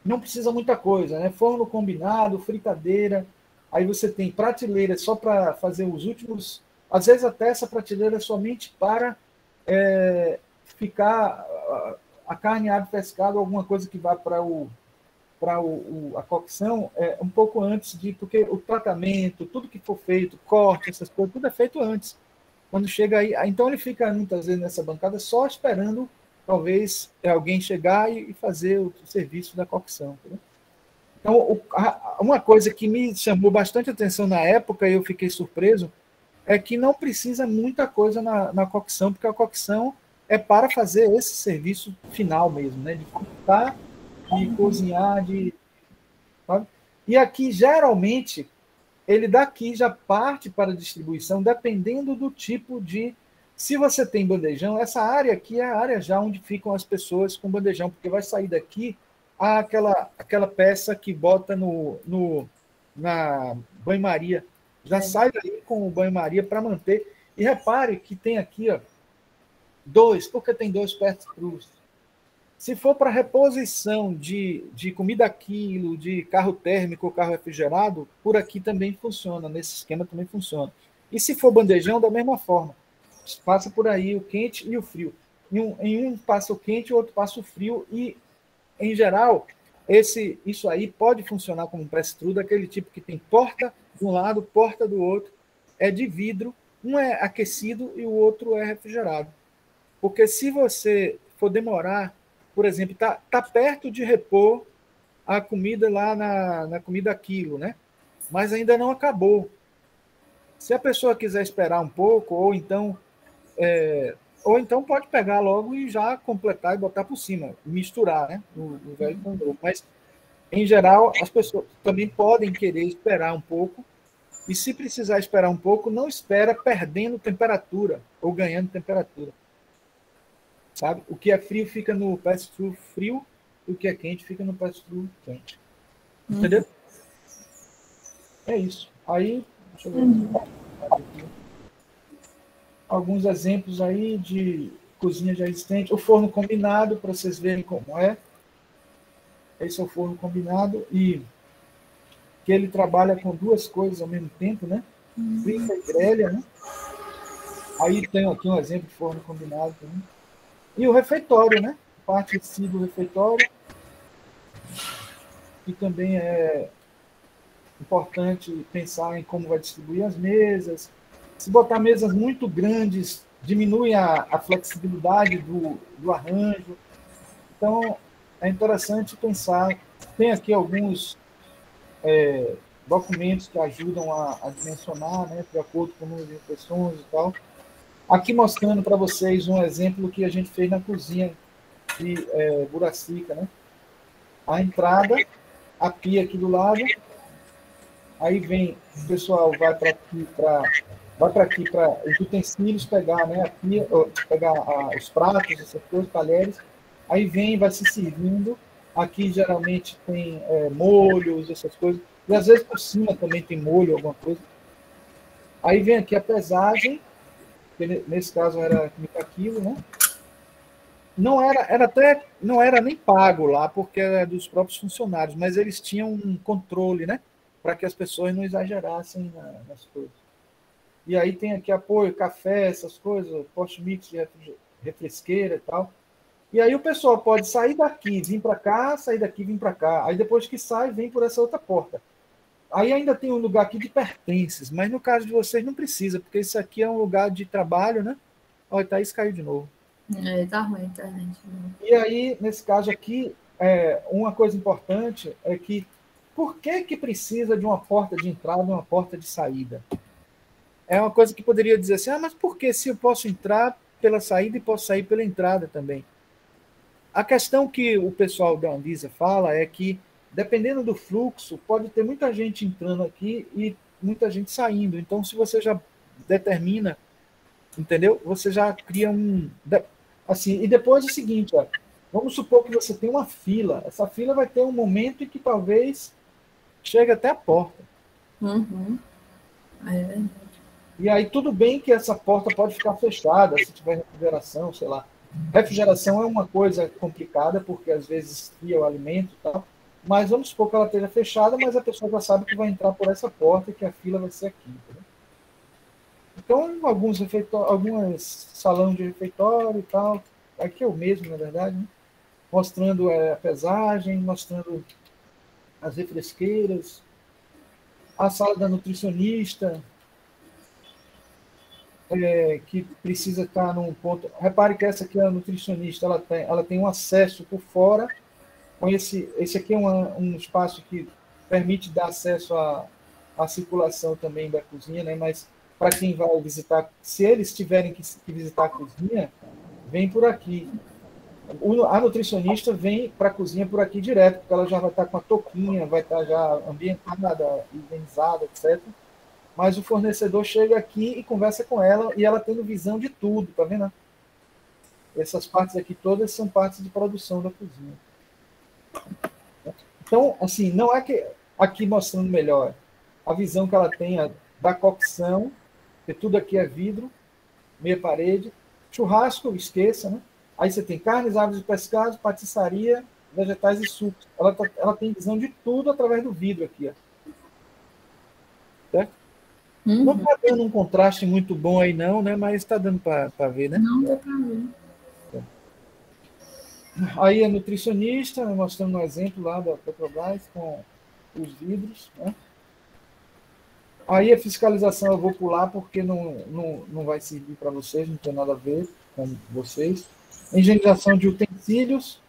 A: não precisa muita coisa, né? Forno combinado, fritadeira, aí você tem prateleira só para fazer os últimos... Às vezes até essa prateleira é somente para ficar a carne, ave, pescado, alguma coisa que vá para a cocção um pouco antes porque o tratamento, tudo que for feito, corte, essas coisas, tudo é feito antes. Quando chega aí, então ele fica muitas vezes nessa bancada só esperando, talvez, alguém chegar e fazer o serviço da cocção. Entendeu? Então, uma coisa que me chamou bastante atenção na época, e eu fiquei surpreso, é que não precisa muita coisa na cocção, porque a cocção é para fazer esse serviço final mesmo, né? De fritar, de cozinhar, sabe? E aqui, geralmente, ele daqui já parte para a distribuição, dependendo do tipo de... Se você tem bandejão, essa área aqui é a área já onde ficam as pessoas com bandejão, porque vai sair daqui aquela peça que bota na banho-maria. Já sai daí com o banho-maria para manter. E repare que tem aqui 2, porque tem 2 pass-throughs. Se for para reposição de comida a quilo, de carro térmico ou carro refrigerado, por aqui também funciona, nesse esquema também funciona. E se for bandejão, da mesma forma. Passa por aí o quente e o frio. Em um passa o quente, o outro passa o frio. E, em geral, isso aí pode funcionar como um press-through, daquele tipo que tem porta de um lado, porta do outro, é de vidro, um é aquecido e o outro é refrigerado. Porque se você for demorar, por exemplo, tá perto de repor a comida lá na comida a quilo, né? Mas ainda não acabou. Se a pessoa quiser esperar um pouco, ou então pode pegar logo e já completar e botar por cima, misturar, né? No velho com o novo. Mas, em geral, as pessoas também podem querer esperar um pouco, e se precisar esperar um pouco, não espera perdendo temperatura ou ganhando temperatura. Sabe? O que é frio fica no pass-through frio, e o que é quente fica no pass-through quente. Entendeu? É isso. Aí, deixa eu ver. Alguns exemplos aí de cozinha já existente. O forno combinado, para vocês verem como é. Esse é o forno combinado, e que ele trabalha com 2 coisas ao mesmo tempo, né? Frita e grelha, né? Aí tem aqui um exemplo de forno combinado também. E o refeitório, né? Parte de si do refeitório, que também é importante pensar em como vai distribuir as mesas. Se botar mesas muito grandes, diminui a flexibilidade do arranjo. Então, é interessante pensar Tem aqui alguns documentos que ajudam a dimensionar, né, de acordo com o número de refeições e tal. Aqui mostrando para vocês um exemplo que a gente fez na cozinha de Buracica, né? A entrada, a pia aqui do lado, aí vem, o pessoal vai para aqui para os utensílios pegar, né, a pia, pegar os pratos, essas coisas, talheres, aí vem, vai se servindo. Aqui geralmente tem molhos, essas coisas, e às vezes por cima também tem molho, alguma coisa. Aí vem aqui a pesagem, que nesse caso era 30 quilos, né? Não era nem pago lá, porque era dos próprios funcionários, mas eles tinham um controle, né? Para que as pessoas não exagerassem nas coisas. E aí tem aqui apoio, café, essas coisas, post-mix de refresqueira e tal. E aí o pessoal pode sair daqui, vir para cá, sair daqui, vir para cá. Aí depois que sai, vem por essa outra porta. Aí ainda tem um lugar aqui de pertences, mas no caso de vocês não precisa, porque isso aqui é um lugar de trabalho, né? Olha, Thaís caiu de novo.
B: Tá ruim a internet.
A: E aí, nesse caso aqui, uma coisa importante é que por que precisa de uma porta de entrada e uma porta de saída? É uma coisa que poderia dizer assim, mas por que se eu posso entrar pela saída e posso sair pela entrada também? A questão que o pessoal da Anvisa fala é que, dependendo do fluxo, pode ter muita gente entrando aqui e muita gente saindo. Então, se você já determina, entendeu? Você já cria um... Assim, e depois é o seguinte, vamos supor que você tem uma fila. Essa fila vai ter um momento em que talvez chegue até a porta.
B: Uhum. É verdade.
A: E aí tudo bem que essa porta pode ficar fechada, se tiver refrigeração, sei lá. Refrigeração é uma coisa complicada, porque às vezes esfria o alimento e tal, mas vamos supor que ela esteja fechada, mas a pessoa já sabe que vai entrar por essa porta e que a fila vai ser aqui. Entendeu? Então, alguns salão de refeitório e tal, aqui é o mesmo, na verdade, né? Mostrando a pesagem, mostrando as refresqueiras, a sala da nutricionista, que precisa estar num ponto... Repare que essa aqui é a nutricionista, ela tem um acesso por fora, com esse aqui é um espaço que permite dar acesso à circulação também da cozinha, né? Mas para quem vai visitar, se eles tiverem que visitar a cozinha, vem por aqui. A nutricionista vem para a cozinha por aqui direto, porque ela já vai estar com a touquinha, vai estar já ambientada, higienizada, etc. Mas o fornecedor chega aqui e conversa com ela, e ela tendo visão de tudo, tá vendo? Essas partes aqui todas são partes de produção da cozinha. Então, assim, não é que aqui mostrando melhor a visão que ela tem da cocção, porque tudo aqui é vidro, meia parede, churrasco, esqueça, né? Aí você tem carnes, aves e pescados, patissaria, vegetais e sucos. Ela tem visão de tudo através do vidro aqui, ó. Certo?
B: Uhum.
A: Não está dando um contraste muito bom aí não, né? Mas está dando para ver, né?
B: Não dá para ver.
A: Aí a nutricionista, mostrando um exemplo lá da Petrobras com os vidros, né? Aí a fiscalização eu vou pular porque não vai servir para vocês, não tem nada a ver com vocês. Higienização de utensílios,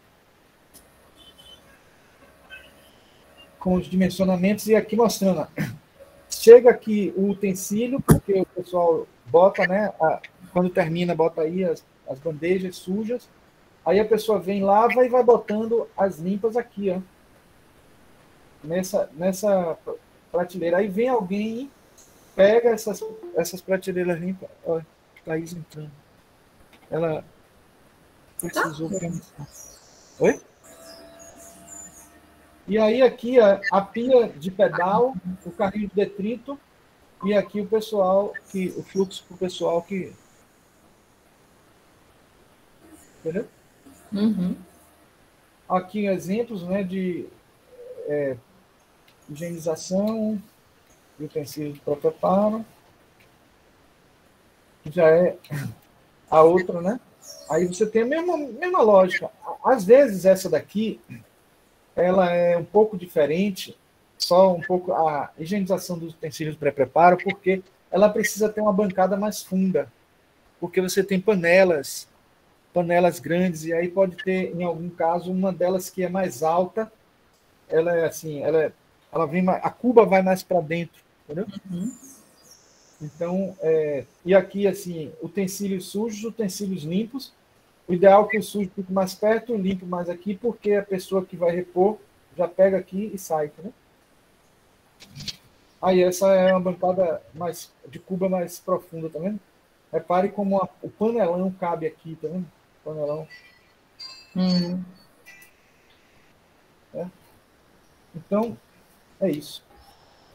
A: com os dimensionamentos, e aqui mostrando, chega aqui o utensílio, porque o pessoal bota, né? Quando termina, bota aí as bandejas sujas, aí a pessoa vem, lava e vai botando as limpas aqui, ó. Nessa prateleira. Aí vem alguém, pega essas prateleiras limpas. Ó, Thaís entrando. Ela precisou organizar. Oi? E aí aqui a pia de pedal, o carrinho de detrito, e aqui o pessoal, o fluxo para o pessoal que... Entendeu?
B: Uhum.
A: Aqui exemplos, né, de higienização de utensílios para preparo, que já é a outra, né? Aí você tem a mesma lógica. Às vezes essa daqui, ela é um pouco diferente, só um pouco a higienização dos utensílios de pré-preparo, porque ela precisa ter uma bancada mais funda, porque você tem panelas grandes, e aí pode ter, em algum caso, uma delas que é mais alta, ela é assim, ela vem a cuba vai mais para dentro, entendeu? Então, e aqui, assim, utensílios sujos, utensílios limpos. O ideal é que o sujo fique mais perto, o limpo mais aqui, porque a pessoa que vai repor já pega aqui e sai, né? Aí, essa é uma bancada mais, de cuba mais profunda, tá vendo? Repare como o panelão cabe aqui, tá vendo? Panelão. Então, é isso.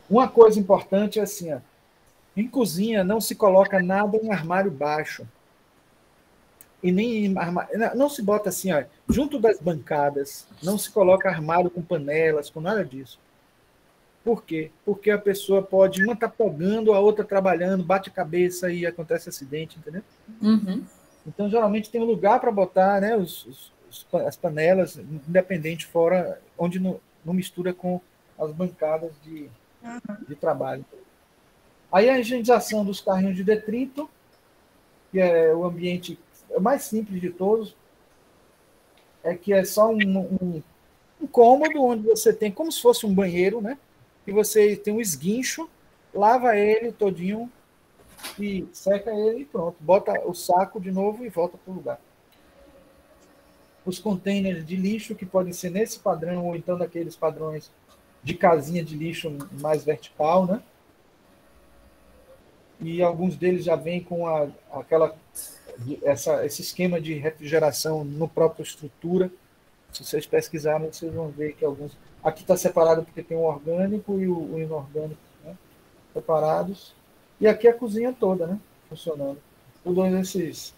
A: Uma coisa importante é assim, ó, em cozinha não se coloca nada em armário baixo. E nem em armário, não se bota assim, ó, junto das bancadas, não se coloca armário com panelas, com nada disso. Por quê? Porque a pessoa pode, uma tá pegando, a outra trabalhando, bate a cabeça e acontece acidente, entendeu? Então, geralmente tem um lugar para botar, né, as panelas, independente, fora, onde não mistura com as bancadas de trabalho. Aí a higienização dos carrinhos de detrito, que é o ambiente mais simples de todos, é que é só um cômodo onde você tem como se fosse um banheiro, né? E você tem um esguincho, lava ele todinho e seca ele e pronto. Bota o saco de novo e volta para o lugar. Os containers de lixo, que podem ser nesse padrão ou então daqueles padrões de casinha de lixo mais vertical, né? E alguns deles já vêm com esse esquema de refrigeração no própria estrutura. Se vocês pesquisarem, vocês vão ver que alguns... Aqui está separado porque tem o orgânico e o inorgânico, né, separados. E aqui a cozinha toda, né, funcionando. Todos esses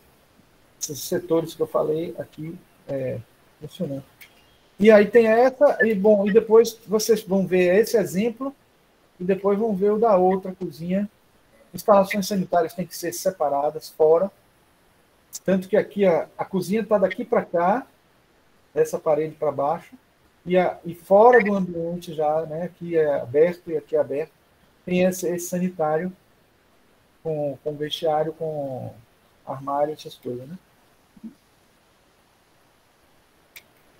A: setores que eu falei aqui funcionando. E aí tem essa, e bom, e depois vocês vão ver esse exemplo, e depois vão ver o da outra cozinha. Instalações sanitárias têm que ser separadas, fora. Tanto que aqui a cozinha está daqui para cá, essa parede para baixo, e fora do ambiente já, né, aqui é aberto e aqui é aberto, tem esse sanitário com vestiário, com armário, essas coisas, né?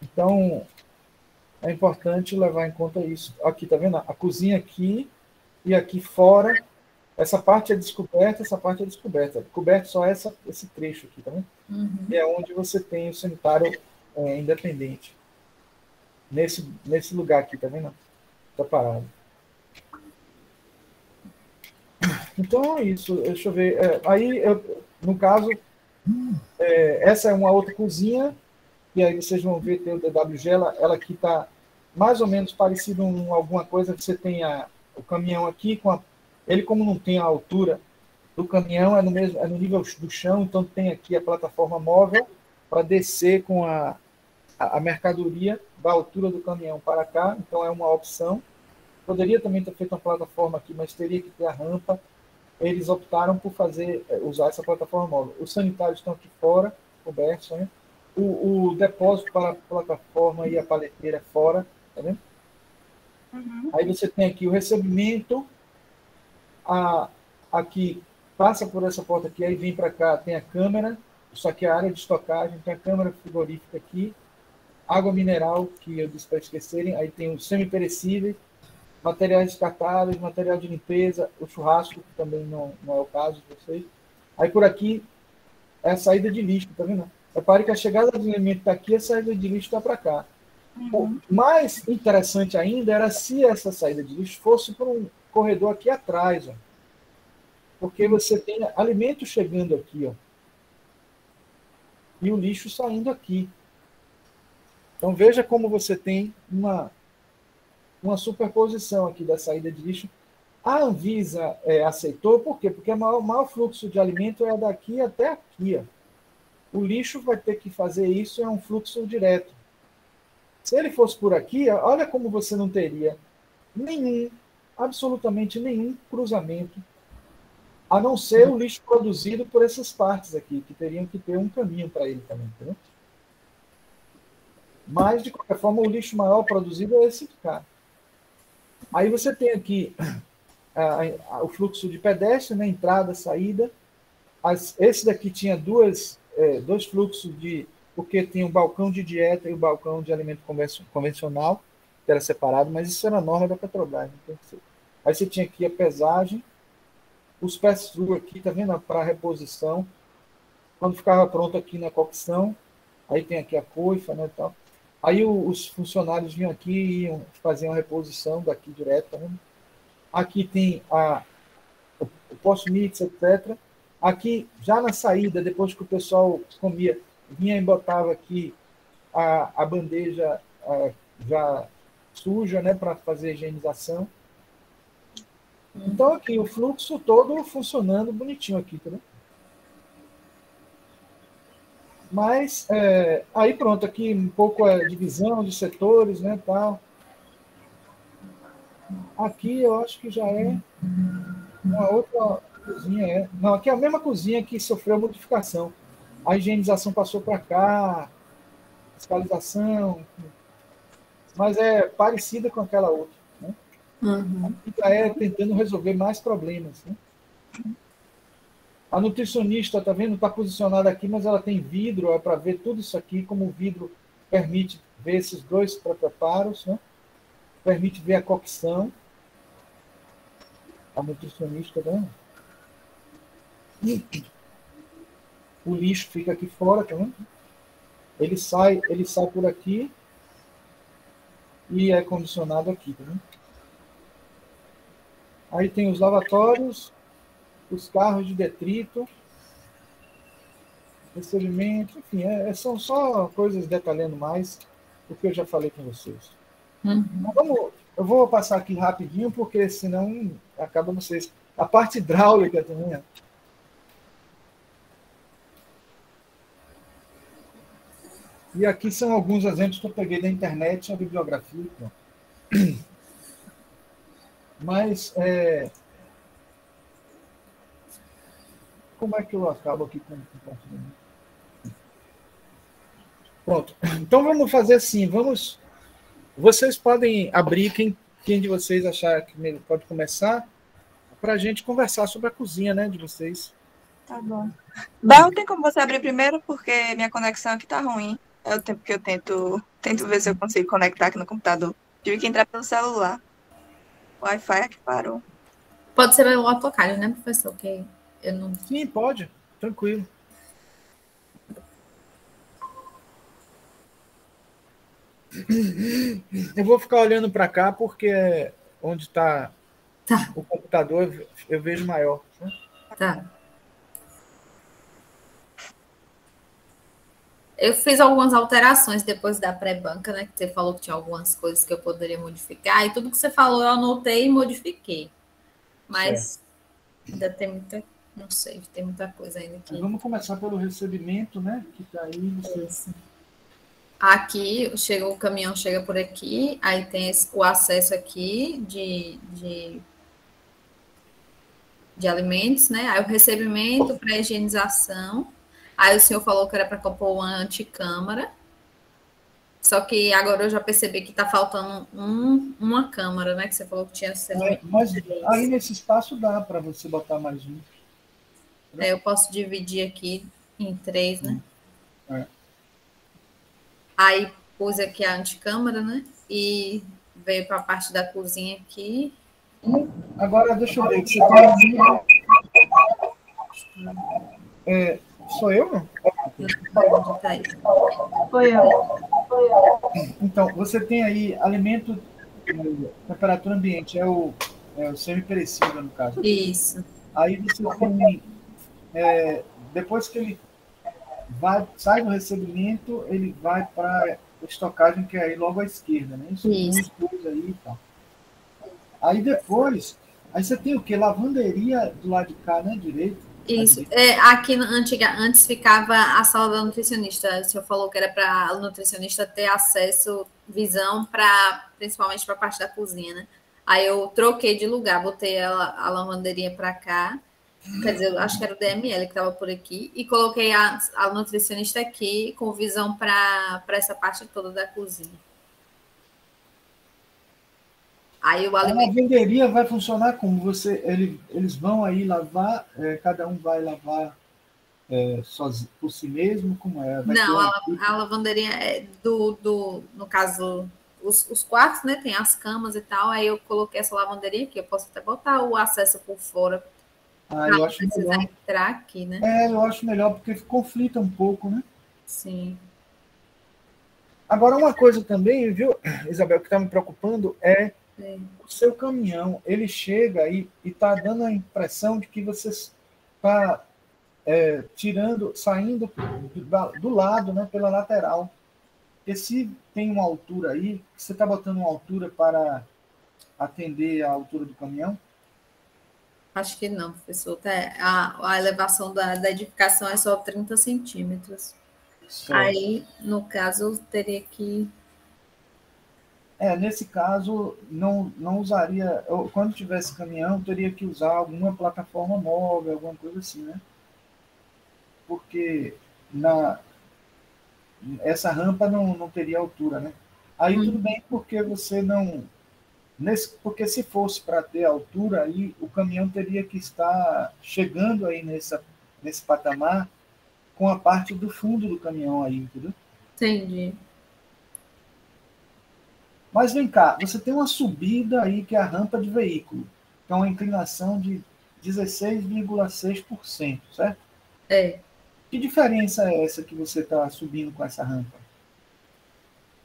A: Então, é importante levar em conta isso. Aqui, tá vendo? A cozinha aqui e aqui fora, essa parte é descoberta, essa parte é descoberta. Coberto só esse trecho aqui, tá vendo? E é onde você tem o sanitário independente. Nesse lugar aqui, tá vendo? Tá parado. Então é isso. Deixa eu ver. No caso, essa é uma outra cozinha, e aí vocês vão ver, tem o DWG, ela aqui está mais ou menos parecido com alguma coisa. Você tem o caminhão aqui, ele como não tem a altura do caminhão, é no nível do chão, então tem aqui a plataforma móvel para descer com a mercadoria da altura do caminhão para cá, então é uma opção. Poderia também ter feito uma plataforma aqui, mas teria que ter a rampa. Eles optaram por usar essa plataforma móvel. Os sanitários estão aqui fora, cobertos, né? O depósito para a plataforma e a paleteira fora, tá vendo? Aí você tem aqui o recebimento, aqui passa por essa porta aqui, aí vem para cá, tem a câmera, isso aqui é a área de estocagem, tem a câmera frigorífica aqui, água mineral, que eu disse para esquecerem, aí tem os semi-perecíveis, materiais descartáveis, material de limpeza, o churrasco, que também não é o caso de vocês. Aí por aqui é a saída de lixo, tá vendo? Repare que a chegada do alimento está aqui, a saída de lixo está para cá. O mais interessante ainda era se essa saída de lixo fosse por um corredor aqui atrás, ó. Porque você tem alimento chegando aqui, ó, e o lixo saindo aqui. Então veja como você tem uma superposição aqui da saída de lixo. A Anvisa aceitou, por quê? Porque o maior fluxo de alimento é daqui até aqui, ó. O lixo vai ter que fazer isso, é um fluxo direto. Se ele fosse por aqui, olha como você não teria absolutamente nenhum cruzamento, a não ser o lixo produzido por essas partes aqui, que teriam que ter um caminho para ele também, entendeu? Mas, de qualquer forma, o lixo maior produzido é esse cá. Aí você tem aqui o fluxo de pedestre, né, entrada, saída. Esse daqui tinha dois fluxos porque tem o balcão de dieta e o balcão de alimento convencional. que era separado, mas isso era a norma da Petrobras. Não tem que ser. Aí você tinha aqui a pesagem, os pass-through aqui, tá vendo? Para reposição. Quando ficava pronto aqui na cocção, aí tem aqui a coifa, né, tal. Aí os funcionários vinham aqui e iam fazer uma reposição daqui direto, tá vendo? Aqui tem o post-mix, etc. Aqui, já na saída, depois que o pessoal comia, vinha e botava aqui a bandeja já suja, né, para fazer a higienização. Então, aqui, o fluxo todo funcionando bonitinho aqui, tá vendo? Mas, aí pronto, aqui um pouco a divisão de setores, né, tal. Aqui eu acho que já é uma outra cozinha. Não, aqui é a mesma cozinha que sofreu modificação. A higienização passou para cá, fiscalização, mas é parecida com aquela outra. Né? Aqui já é tentando resolver mais problemas. Né? A nutricionista, tá vendo? Está posicionada aqui, mas ela tem vidro, é para ver tudo isso aqui, como o vidro permite ver esses dois preparos, né? Permite ver a cocção. A nutricionista, né? O lixo fica aqui fora, tá vendo? Ele sai por aqui e é condicionado aqui, tá vendo? Aí tem os lavatórios, os carros de detrito, recebimento, enfim, são só coisas detalhando mais do que eu já falei com vocês. Eu vou passar aqui rapidinho, porque senão acaba vocês. A parte hidráulica também. E aqui são alguns exemplos que eu peguei da internet, a bibliografia. Mas, como é que eu acabo aqui com o compartilhamento? Pronto. Então, vamos fazer assim, Vocês podem abrir, quem de vocês achar que pode começar, para a gente conversar sobre a cozinha, né, de vocês.
C: Tá bom. Bel, tem como você abrir primeiro, porque minha conexão aqui tá ruim. É o tempo que eu tento ver se eu consigo conectar aqui no computador. Tive que entrar pelo celular. O Wi-Fi aqui parou.
B: Pode ser o AutoCAD, né, professor? Que eu não...
A: Sim, pode. Tranquilo. Eu vou ficar olhando para cá, porque onde está o computador eu vejo maior. Né?
B: Tá. Eu fiz algumas alterações depois da pré-banca, né? Que você falou que tinha algumas coisas que eu poderia modificar. E tudo que você falou eu anotei e modifiquei. Mas ainda tem muita... Não sei, tem muita coisa ainda aqui.
A: Vamos começar pelo recebimento, né? Que está aí.
B: Aqui, o caminhão chega por aqui, aí tem o acesso aqui de alimentos, né? Aí o recebimento para higienização. Aí o senhor falou que era para compor uma anticâmara. Só que agora eu já percebi que está faltando uma câmara, né? Que você falou que tinha...
A: Mas aí nesse espaço dá para você botar mais um.
B: Eu posso dividir aqui em 3, né? Aí pus aqui a anticâmara, né? E veio para a parte da cozinha aqui.
A: Agora, deixa eu ver. Você tem... sou eu, não?
C: Foi eu.
A: Então, você tem aí alimento, temperatura ambiente, é o semi-perecível, no caso.
B: Isso.
A: Aí você tem... depois que ele sai do recebimento, ele vai para a estocagem, que é aí logo à esquerda, né? Isso. Aí e tal. Aí depois, aí você tem o quê? Lavanderia do lado de cá, né? Direito.
B: Isso. Aqui antes ficava a sala da nutricionista. O senhor falou que era para o nutricionista ter acesso, visão, principalmente para a parte da cozinha, né? Aí eu troquei de lugar, botei a lavanderia para cá. Quer dizer, eu acho que era o DML que estava por aqui, e coloquei a nutricionista aqui com visão para essa parte toda da cozinha. Aí o alimento...
A: A lavanderia vai funcionar como? Eles vão aí lavar, cada um vai lavar sozinho, por si mesmo? Como é?
B: Não, a lavanderia é no caso, os quartos, né? Tem as camas e tal. Aí eu coloquei essa lavanderia aqui. Eu posso até botar o acesso por fora.
A: Eu acho
B: Precisar
A: melhor.
B: entrar aqui, né?
A: Eu acho melhor porque conflita um pouco, né?
B: Sim.
A: Agora, uma coisa também, viu, Isabel, que está me preocupando é
B: Sim.
A: o seu caminhão. Ele chega e está dando a impressão de que você está saindo do lado, né, pela lateral. Porque se tem uma altura aí, você está botando uma altura para atender a altura do caminhão?
B: Acho que não, professor. A elevação da edificação é só 30 centímetros.
A: Certo.
B: Aí, no caso, teria que...
A: Nesse caso, não usaria... Quando tivesse caminhão, teria que usar alguma plataforma móvel, alguma coisa assim, né? Porque essa rampa não teria altura, né? Aí tudo bem, porque você não... porque se fosse para ter altura, aí o caminhão teria que estar chegando aí nesse patamar com a parte do fundo do caminhão aí, entendeu?
B: Entendi.
A: Mas vem cá, você tem uma subida aí que é a rampa de veículo, que é uma inclinação de 16,6%, certo? Que diferença é essa que você está subindo com essa rampa?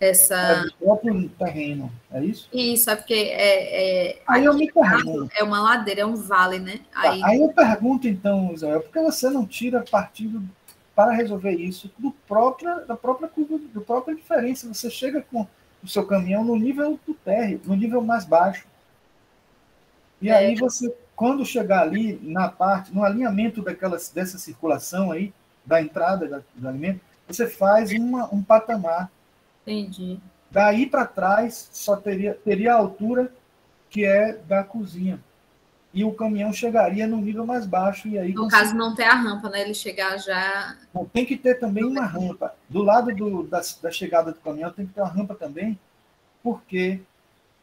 B: Essa...
A: Do próprio terreno, é isso?
B: Isso, é porque
A: Aí eu
B: aqui
A: me pergunto.
B: é uma ladeira, é um vale, né?
A: Aí eu pergunto, então, Israel, por que você não tira partido para resolver isso da própria curva, da própria diferença? Você chega com o seu caminhão no nível do térreo, no nível mais baixo. E aí você, quando chegar ali no alinhamento dessa circulação aí, da entrada do alimento, você faz um patamar.
B: Entendi.
A: Daí para trás só teria a altura que é da cozinha. E o caminhão chegaria no nível mais baixo. E aí,
B: no caso, não ter a rampa, né? Ele chegar já...
A: Tem que ter também uma rampa. Do lado da chegada do caminhão tem que ter uma rampa também, porque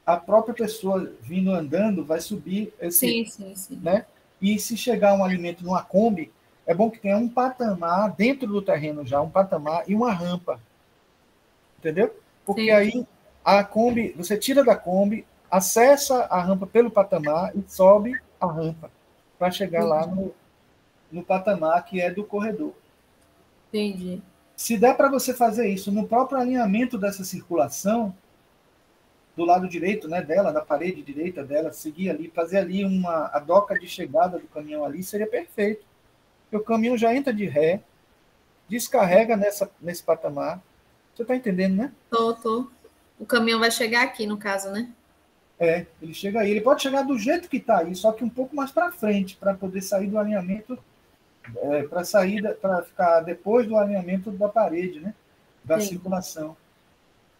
A: a própria pessoa vindo andando vai subir esse...
B: Sim.
A: Né? E se chegar um alimento numa Kombi, é bom que tenha um patamar dentro do terreno já, um patamar e uma rampa. Entendeu? Porque aí a Kombi, você tira da Kombi, acessa a rampa pelo patamar e sobe a rampa para chegar lá no patamar que é do corredor.
B: Entendi.
A: Se der para você fazer isso no próprio alinhamento dessa circulação, do lado direito, né, dela, da parede direita dela, seguir ali, fazer ali a doca de chegada do caminhão ali, seria perfeito. Porque o caminhão já entra de ré, descarrega nesse patamar. Você está entendendo, né?
B: Tô. O caminhão vai chegar aqui, no caso, né?
A: Ele chega aí. Ele pode chegar do jeito que está aí, só que um pouco mais para frente, para poder sair do alinhamento, para ficar depois do alinhamento da parede, né? Da circulação.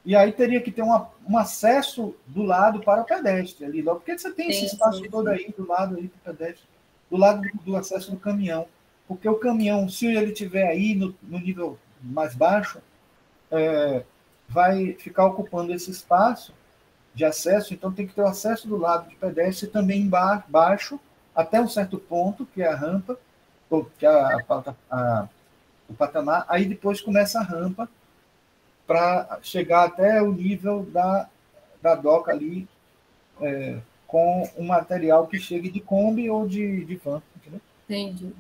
A: E aí teria que ter um acesso do lado para o pedestre ali, porque você tem esse espaço todo aí do lado aí do pedestre, do lado do acesso do caminhão. Porque o caminhão, se ele estiver aí no nível mais baixo, vai ficar ocupando esse espaço de acesso, então tem que ter o acesso do lado de pedestre também embaixo, até um certo ponto, que é a rampa, ou que é o patamar, aí depois começa a rampa para chegar até o nível da doca ali, com um material que chegue de Kombi ou de van, entendeu?
B: Entendi.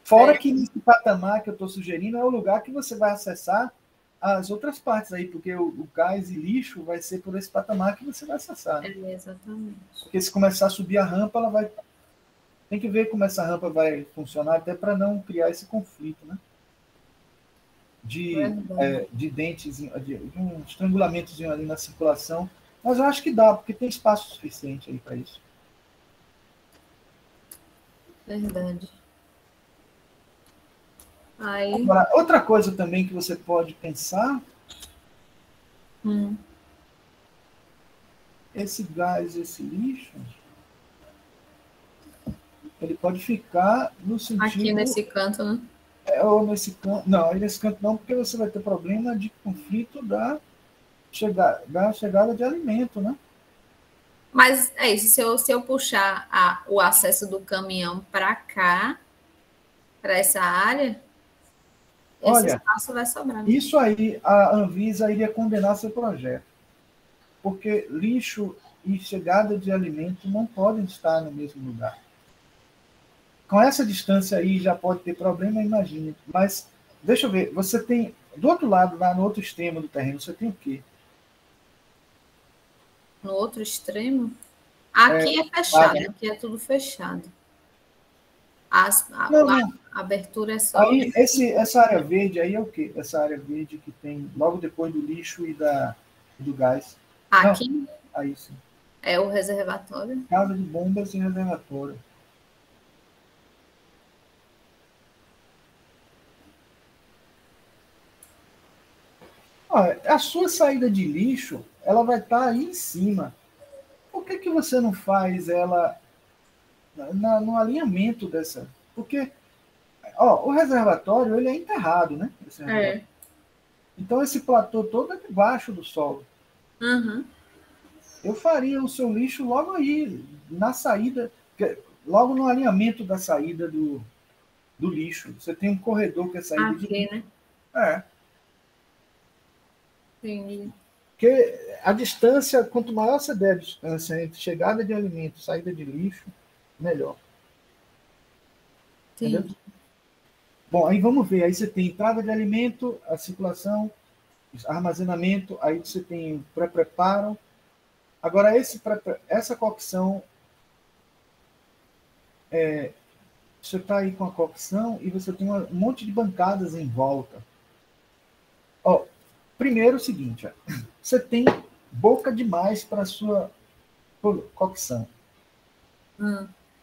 A: Fora que nesse patamar que eu estou sugerindo é o lugar que você vai acessar as outras partes aí, porque o gás e lixo vai ser por esse patamar que você vai acessar. Né?
B: Exatamente.
A: Porque se começar a subir a rampa, ela vai... Tem que ver como essa rampa vai funcionar, até para não criar esse conflito, né? De dentes, de um estrangulamentozinho ali na circulação. Mas eu acho que dá, porque tem espaço suficiente aí para isso.
B: Verdade. Aí...
A: Agora, outra coisa também que você pode pensar, esse gás, esse lixo, ele pode ficar no sentido...
B: Aqui nesse canto, né?
A: Ou nesse canto... Não, nesse canto não, porque você vai ter problema de conflito da chegada de alimento, né?
B: Mas é isso, se eu puxar o acesso do caminhão para cá, para essa área... esse
A: Olha,
B: espaço vai sobrar.
A: isso aí a Anvisa iria condenar seu projeto, porque lixo e chegada de alimento não podem estar no mesmo lugar. Com essa distância aí já pode ter problema, imagine. Mas, deixa eu ver, você tem, do outro lado, lá no outro extremo do terreno, você tem o quê?
B: No outro extremo, aqui é fechado, aqui é tudo fechado.
A: Não, não.
B: A abertura é só.
A: Aí, essa área verde aí é o quê? Essa área verde que tem logo depois do lixo do gás.
B: Aqui
A: Não, aí sim.
B: é o reservatório.
A: Casa de bombas e reservatório. Olha, a sua saída de lixo, ela vai estar aí em cima. Por que que você não faz ela no alinhamento dessa? Porque, ó, o reservatório, ele é enterrado, né?
B: É.
A: Então, esse platô todo é debaixo do solo.
B: Uhum.
A: Eu faria o seu lixo logo aí, na saída, logo no alinhamento da saída do lixo. Você tem um corredor que é saída de lixo.
B: Né?
A: É.
B: Entendi.
A: Porque a distância, quanto maior você der a distância entre chegada de alimento e saída de lixo, melhor. Entendeu? Bom, aí vamos ver. Aí você tem entrada de alimento, a circulação, armazenamento, aí você tem pré-preparo. Agora, essa cocção, você está aí com a cocção e você tem um monte de bancadas em volta. Ó, primeiro o seguinte, ó, você tem boca demais para a sua cocção.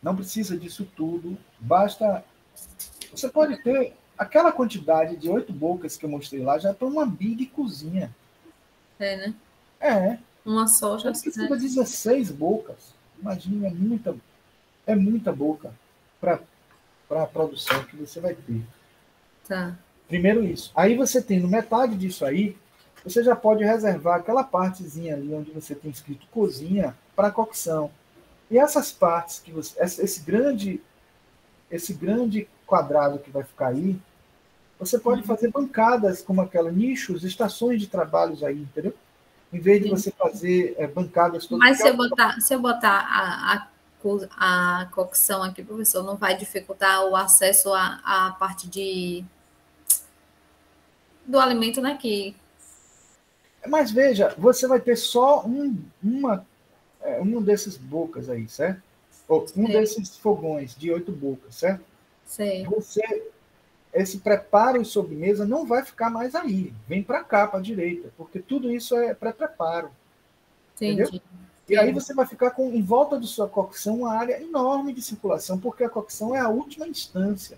A: Não precisa disso tudo, basta... Você pode ter aquela quantidade de 8 bocas que eu mostrei lá, já para uma big cozinha.
B: É, né?
A: É.
B: Uma só já
A: Você precisa de 16 bocas. Imagina, é muita boca para a produção que você vai ter.
B: Tá.
A: Primeiro isso. Aí você tendo metade disso aí, você já pode reservar aquela partezinha ali onde você tem escrito cozinha para cocção. E essas partes que você, esse grande quadrado que vai ficar aí, você pode fazer bancadas como aquela, nichos, estações de trabalhos aí, entendeu? Em vez de você fazer bancadas todas.
B: Mas se eu botar a cocção aqui, professor, não vai dificultar o acesso à parte do alimento, né?
A: Mas veja, você vai ter só um desses bocas aí, certo? Ou um desses fogões de 8 bocas, certo?
B: Sei.
A: Esse preparo e sobremesa não vai ficar mais aí. Vem para cá, para a direita, porque tudo isso é pré-preparo. Entendeu? E aí você vai ficar com, em volta de sua cocção, uma área enorme de circulação, porque a cocção é a última instância.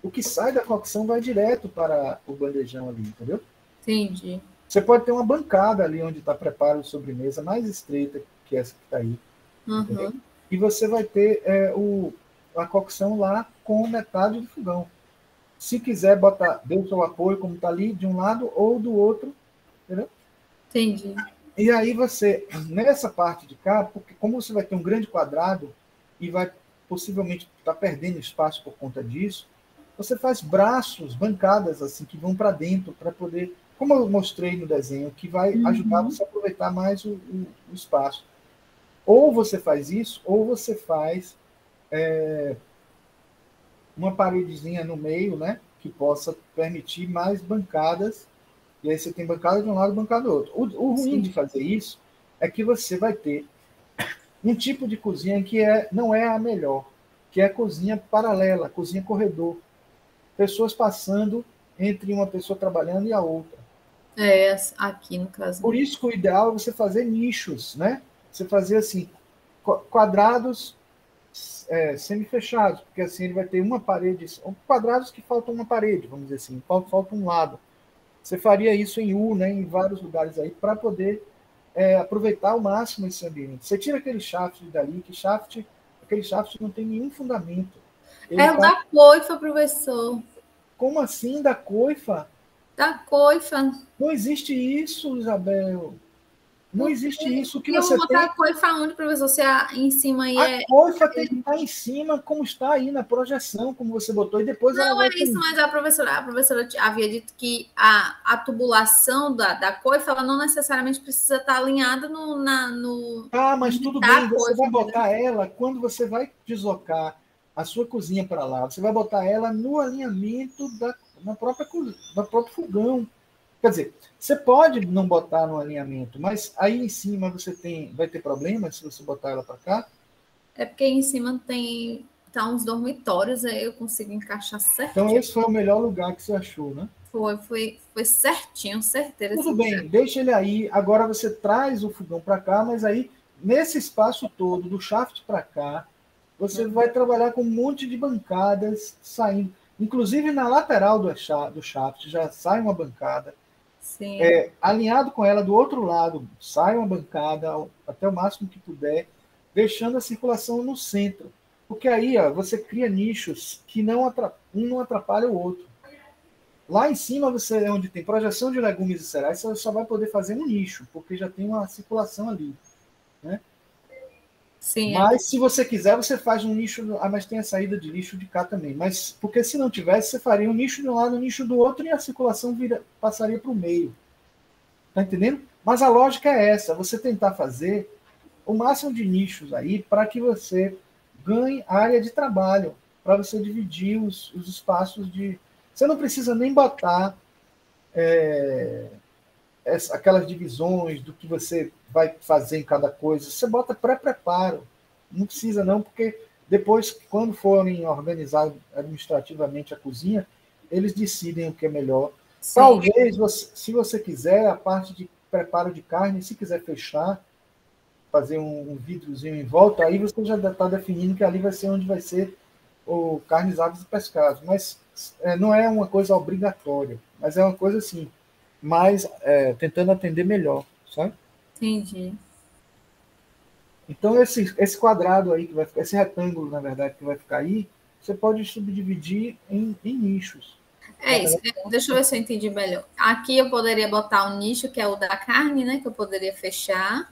A: O que sai da cocção vai direto para o bandejão ali, entendeu?
B: Entendi.
A: Você pode ter uma bancada ali onde está preparo de sobremesa mais estreita que essa que está aí. Entendeu? E você vai ter a cocção lá com metade do fogão. Se quiser botar, dê o seu apoio, como está ali, de um lado ou do outro, entendeu?
B: Entendi.
A: E aí você, nessa parte de cá, porque como você vai ter um grande quadrado e vai possivelmente estar perdendo espaço por conta disso, você faz braços, bancadas assim, que vão para dentro, para poder, como eu mostrei no desenho, que vai ajudar você a aproveitar mais o espaço. Ou você faz isso, ou você faz uma paredezinha no meio, né, que possa permitir mais bancadas. E aí você tem bancada de um lado e bancada do outro. O ruim de fazer isso é que você vai ter um tipo de cozinha que não é a melhor, que é a cozinha paralela, cozinha corredor. Pessoas passando entre uma pessoa trabalhando e a outra.
B: Aqui no caso.
A: Por isso que o ideal é você fazer nichos, né? Você fazer assim, quadrados semi-fechados, porque assim ele vai ter uma parede, quadrados que faltam uma parede, vamos dizer assim, falta um lado. Você faria isso em U, né, em vários lugares aí, para poder aproveitar ao máximo esse ambiente. Você tira aquele shaft dali, aquele shaft não tem nenhum fundamento.
B: É o da coifa, professor.
A: Como assim, da coifa?
B: Da coifa.
A: Não existe isso, Isabel. Não existe isso. O que
B: E eu
A: você
B: vou botar
A: tem...
B: a coifa onde, professor? Se em cima aí
A: A coifa tem que estar em cima, como está aí na projeção, como você botou, e depois ela
B: Não
A: vai...
B: é isso, mas a professora havia dito que a tubulação da coifa, ela não necessariamente precisa estar alinhada no
A: Ah, mas tudo
B: tá
A: bem,
B: a
A: você
B: coifa,
A: vai
B: entendeu?
A: botar ela, quando você vai deslocar a sua cozinha para lá, você vai botar ela no alinhamento da próprio fogão. Quer dizer, você pode não botar no alinhamento, mas aí em cima vai ter problema se você botar ela para cá?
B: É porque aí em cima tá uns dormitórios, aí eu consigo encaixar
A: Então
B: certinho.
A: esse foi o melhor lugar que você achou, né?
B: Foi certinho, certeiro esse
A: Tudo
B: lugar.
A: bem, deixa ele aí. Agora você traz o fogão para cá, mas aí nesse espaço todo, do shaft para cá, você vai trabalhar com um monte de bancadas saindo. Inclusive na lateral do shaft já sai uma bancada.
B: Sim,
A: Alinhado com ela do outro lado, sai uma bancada até o máximo que puder, deixando a circulação no centro. Porque aí ó, você cria nichos que um não atrapalha o outro. Lá em cima, onde tem projeção de legumes e cereais, você só vai poder fazer um nicho, porque já tem uma circulação ali. Né?
B: sim,
A: Mas se você quiser, você faz um nicho. Mas tem a saída de lixo de cá também. Mas porque se não tivesse, você faria um nicho de um lado, um nicho do outro, e a circulação passaria para o meio. Tá entendendo? Mas a lógica é essa: você tentar fazer o máximo de nichos aí para que você ganhe área de trabalho, para você dividir os espaços de. Você não precisa nem botar aquelas divisões do que você vai fazer em cada coisa. Você bota pré-preparo. Não precisa não, porque depois, quando forem organizar administrativamente a cozinha, eles decidem o que é melhor.
B: sim.
A: Talvez, se você quiser, a parte de preparo de carne, se quiser fechar, fazer um vidrozinho em volta, aí você já está definindo que ali vai ser onde vai ser o carnes, aves e pescados. Mas não é uma coisa obrigatória, mas é uma coisa assim, mais tentando atender melhor, sabe?
B: Entendi.
A: Então, esse quadrado aí, que vai ficar, esse retângulo, na verdade, que vai ficar aí, você pode subdividir em nichos.
B: É isso. Deixa eu ver se eu entendi melhor. Aqui eu poderia botar um nicho, que é o da carne, né? Que eu poderia fechar.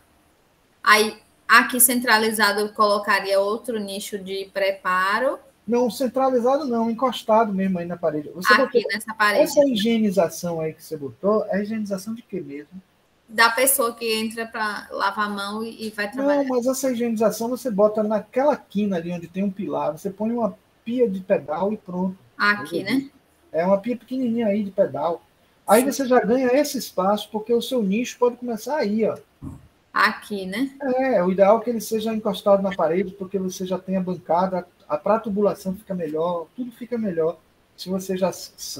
B: Aí, aqui centralizado, eu colocaria outro nicho de preparo.
A: Não, centralizado não, encostado mesmo aí na parede. Você
B: Aqui
A: botou
B: nessa parede.
A: essa higienização aí que você botou, é higienização de quê mesmo?
B: Da pessoa que entra para lavar a mão e vai trabalhar.
A: Não, mas essa higienização você bota naquela quina ali onde tem um pilar, você põe uma pia de pedal e pronto.
B: Aqui, né?
A: É uma pia pequenininha aí de pedal. Aí
B: Sim.
A: você já ganha esse espaço, porque o seu nicho pode começar aí, ó.
B: Aqui, né?
A: O ideal é que ele seja encostado na parede, porque você já tem a bancada, a tubulação fica melhor, tudo fica melhor. Se você já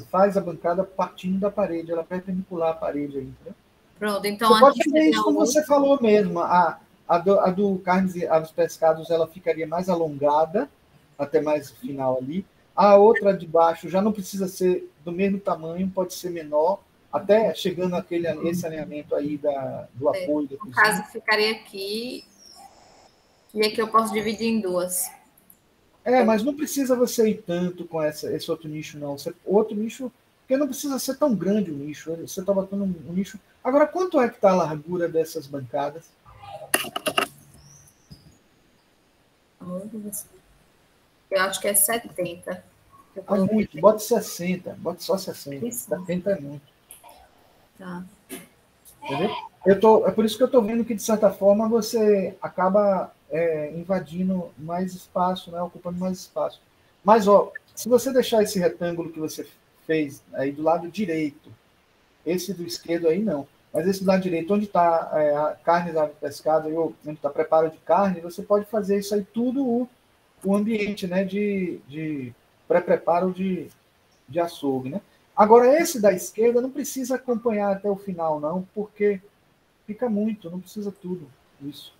A: faz a bancada partindo da parede, ela é perpendicular à parede aí, entendeu?
B: Pronto, então
A: Você pode
B: aqui
A: fazer
B: seria
A: isso como você falou mesmo. A do carnes e aves pescados, ela ficaria mais alongada, até mais o final ali. A outra de baixo já não precisa ser do mesmo tamanho, pode ser menor, até chegando esse alinhamento aí do apoio da
B: no
A: cozinha.
B: caso, ficaria aqui. E aqui eu posso dividir em duas.
A: Mas não precisa você ir tanto com esse outro nicho, não. Outro nicho, porque não precisa ser tão grande o nicho. Você está botando um nicho. Agora, quanto é que está a largura dessas bancadas?
B: Eu acho que é 70.
A: Muito. Bote 60. Bote só 60. 70 é muito.
B: Tá.
A: Entendeu? É por isso que eu estou vendo que, de certa forma, você acaba invadindo mais espaço, né? Ocupando mais espaço. Mas, ó, se você deixar esse retângulo que você fez aí do lado direito, esse do esquerdo aí não, mas esse do lado direito, onde está a carne, ave pescada, onde está preparo de carne, você pode fazer isso aí tudo o ambiente, né? De pré-preparo de açougue, né? Agora, esse da esquerda não precisa acompanhar até o final, não, porque fica muito, não precisa tudo isso.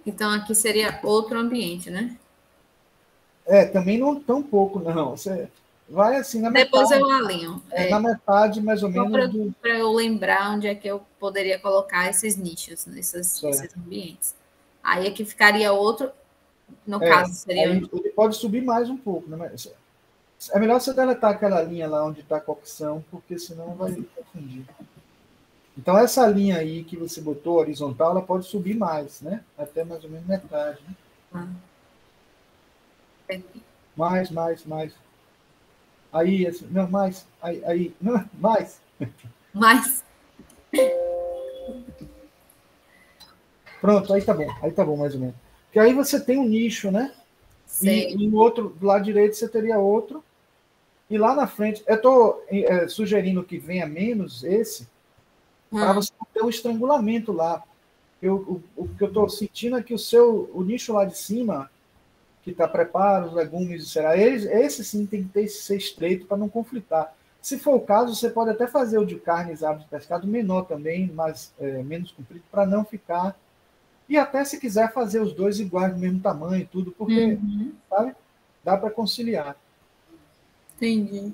B: Então, aqui seria outro ambiente, né?
A: Também não tão pouco, não. Você vai assim na
B: Depois
A: metade.
B: eu alinho.
A: Na metade, mais ou menos.
B: Para eu lembrar onde é que eu poderia colocar esses nichos, esses ambientes. Aí aqui ficaria outro, no caso, seria.
A: Aí ele pode subir mais um pouco, né? É melhor você deletar aquela linha lá onde está a cocção, porque senão vai confundir. Então, essa linha aí que você botou horizontal, ela pode subir mais, né? Até mais ou menos metade, né? Mais. Aí, assim, não, mais. Aí, não, mais.
B: Mas,
A: Pronto, aí tá bom, mais ou menos. Porque aí você tem um nicho, né?
B: sei.
A: E no outro, do lado direito, você teria outro. E lá na frente, eu estou sugerindo que venha menos esse, para você ter um estrangulamento lá. O que eu estou sentindo é que o nicho lá de cima, que está preparo, os legumes, será esse sim tem que ser estreito para não conflitar. Se for o caso, você pode até fazer o de carnes, aves de pescado menor também, mas menos comprido, para não ficar. E até se quiser fazer os dois iguais, do mesmo tamanho e tudo, porque, sabe, dá para conciliar.
B: Entendi.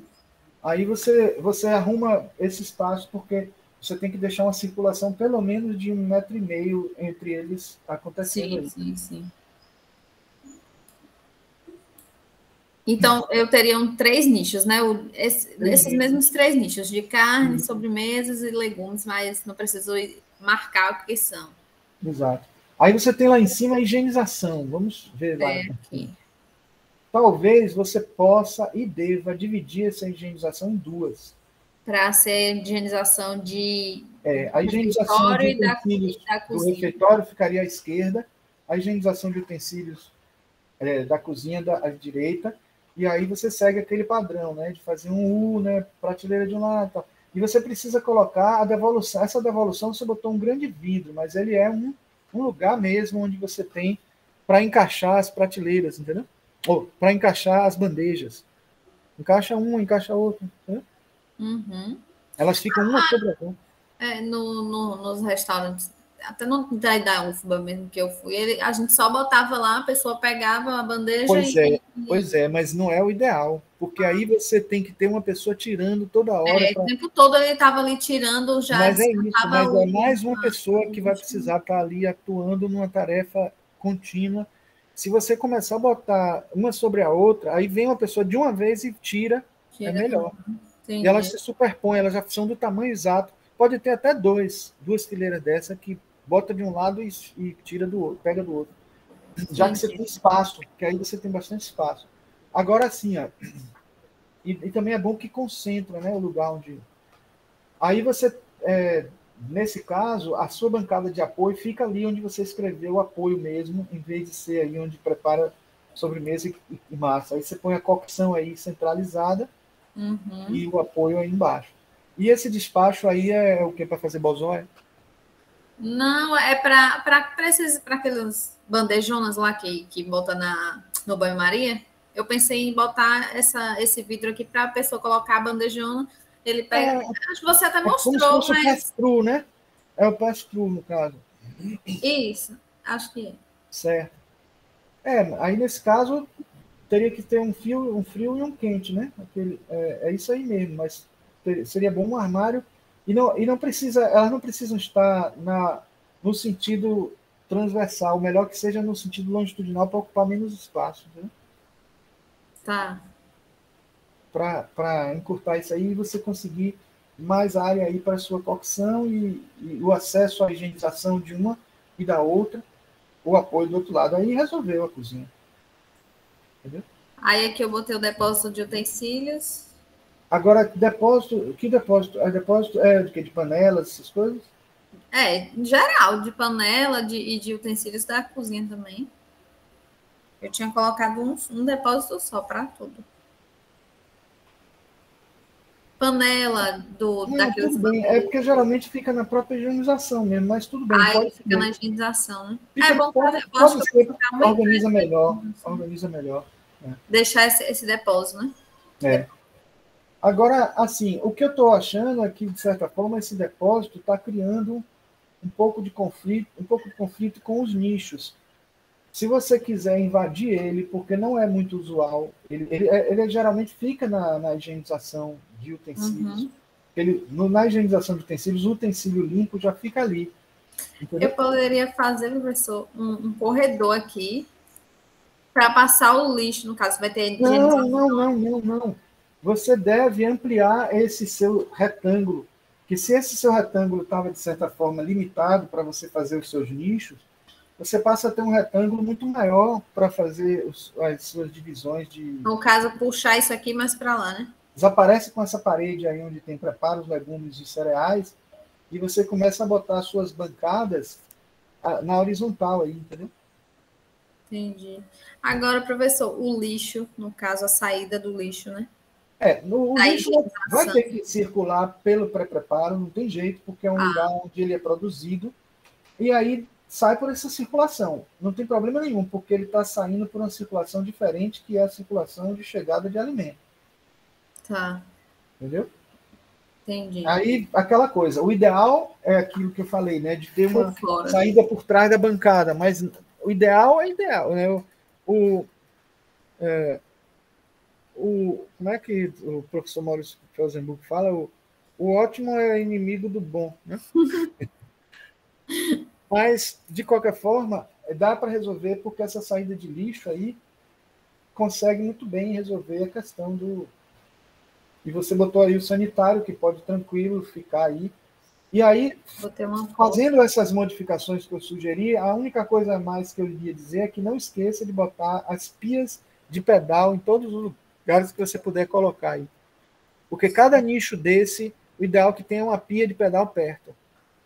A: Aí você arruma esse espaço, porque você tem que deixar uma circulação pelo menos de 1,5 m entre eles acontecendo aí.
B: Sim. Então, eu teria 3 nichos, né? Esses mesmos 3 nichos, de carne, sobremesas e legumes, mas não preciso marcar o que são.
A: Exato. Aí você tem lá em cima a higienização. Vamos ver lá.
B: Aqui.
A: Talvez você possa e deva dividir essa higienização em duas.
B: Para ser higienização de
A: a higienização de utensílios
B: da
A: do
B: cozinha.
A: refeitório ficaria à esquerda, a higienização de utensílios da cozinha à direita, e aí você segue aquele padrão, né, de fazer um U, né, prateleira de um lado, tal. E você precisa colocar a devolução. Essa devolução você botou um grande vidro, mas ele é um lugar mesmo onde você tem para encaixar as prateleiras, entendeu? Ou para encaixar as bandejas. Encaixa uma, encaixa outra, entendeu? Elas ficam uma sobre a outra.
B: Nos restaurantes, até no da UFBA mesmo que eu fui, a gente só botava lá, a pessoa pegava a bandeja
A: Pois é, mas não é o ideal, porque aí você tem que ter uma pessoa tirando toda hora.
B: O tempo todo ele estava ali tirando já.
A: Mas é isso, mas é mais uma pessoa que vai precisar estar ali atuando numa tarefa contínua. Se você começar a botar uma sobre a outra, aí vem uma pessoa de uma vez e tira é melhor. E elas se superpõem, elas já são do tamanho exato. Pode ter até duas fileiras dessa que bota de um lado e tira do outro, pega do outro. Já que você tem espaço, que aí você tem bastante espaço. Agora sim, ó, e também é bom que concentra, né, o lugar onde... Aí você, nesse caso, a sua bancada de apoio fica ali onde você escreveu o apoio mesmo, em vez de ser aí onde prepara sobremesa e massa. Aí você põe a cocção aí centralizada e o apoio aí embaixo. E esse despacho aí é o que? Para fazer bolzóia?
B: Não, é para aquelas bandejonas lá que bota no banho-maria. Eu pensei em botar esse vidro aqui para a pessoa colocar a bandejona. Ele pega. Acho que você até mostrou,
A: como se fosse o pass-through, né? É o pass-through, no caso.
B: Isso, acho que é.
A: Certo. Aí nesse caso teria que ter um frio e um quente, né? É isso aí mesmo, mas seria bom um armário e não precisa, elas não precisam estar no sentido transversal, melhor que seja no sentido longitudinal para ocupar menos espaço, né?
B: Tá.
A: Para encurtar isso aí e você conseguir mais área aí para sua cocção e o acesso à higienização de uma e da outra, o apoio do outro lado. Aí resolveu a cozinha. Entendeu?
B: Aí aqui eu botei o depósito de utensílios.
A: Agora, depósito, que depósito? Depósito de panelas, essas coisas?
B: Em geral, de panela e de utensílios da cozinha também. Eu tinha colocado um depósito só para tudo. Panela daqueles...
A: Tudo bem. Porque geralmente fica na própria higienização mesmo, mas tudo bem.
B: Aí fica na higienização, né?
A: Bom fazer. Pode ser, organiza melhor. Organiza melhor.
B: Deixar esse depósito, né?
A: Agora, assim, o que eu estou achando é que, de certa forma, esse depósito está criando um pouco de conflito com os nichos. Se você quiser invadir ele, porque não é muito usual, ele geralmente fica na higienização de utensílios. Na higienização de utensílios, o utensílio limpo já fica ali. Entendeu?
B: Eu poderia fazer, professor, um corredor aqui para passar o lixo, no caso, vai ter higienização.
A: Não. Você deve ampliar esse seu retângulo, que se esse seu retângulo estava, de certa forma, limitado para você fazer os seus nichos, você passa a ter um retângulo muito maior para fazer as suas divisões de...
B: No caso, puxar isso aqui mais para lá, né?
A: Desaparece com essa parede aí onde tem preparos, legumes e cereais, e você começa a botar as suas bancadas na horizontal aí, entendeu?
B: Entendi. Agora, professor, o lixo, no caso, a saída do lixo, né?
A: O lixo vai ter que circular pelo pré-preparo, não tem jeito, porque é um lugar onde ele é produzido, e aí sai por essa circulação. Não tem problema nenhum, porque ele está saindo por uma circulação diferente, que é a circulação de chegada de alimento.
B: Tá.
A: Entendeu?
B: Entendi.
A: Aí, aquela coisa, o ideal é aquilo que eu falei, né? De ter uma saída por trás da bancada, mas o ideal é ideal, né? Como é que o professor Maurício Felsenburg fala? O ótimo é inimigo do bom, né? Mas, de qualquer forma, dá para resolver, porque essa saída de lixo aí consegue muito bem resolver a questão do... E você botou aí o sanitário, que pode tranquilo ficar aí. E aí, fazendo essas modificações que eu sugeri, a única coisa a mais que eu iria dizer é que não esqueça de botar as pias de pedal em todos os lugares que você puder colocar aí. Porque cada nicho desse, o ideal é que tenha uma pia de pedal perto.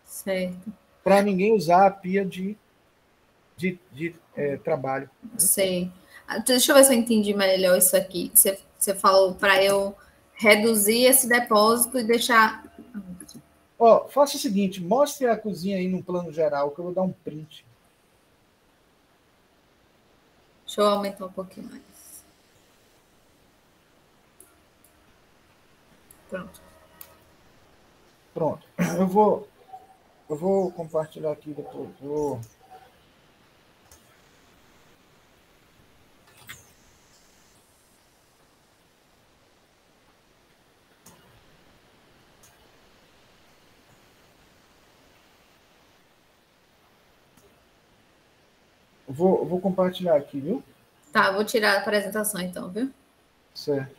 B: Certo.
A: Para ninguém usar a pia de trabalho.
B: Sei. Deixa eu ver se eu entendi melhor isso aqui. Você falou para eu reduzir esse depósito e deixar...
A: Faça o seguinte, mostre a cozinha aí num plano geral, que eu vou dar um print.
B: Deixa eu aumentar um pouquinho mais.
A: Pronto. Eu vou compartilhar aqui depois. Eu vou compartilhar aqui, viu?
B: Tá, vou tirar a apresentação então, viu?
A: Certo.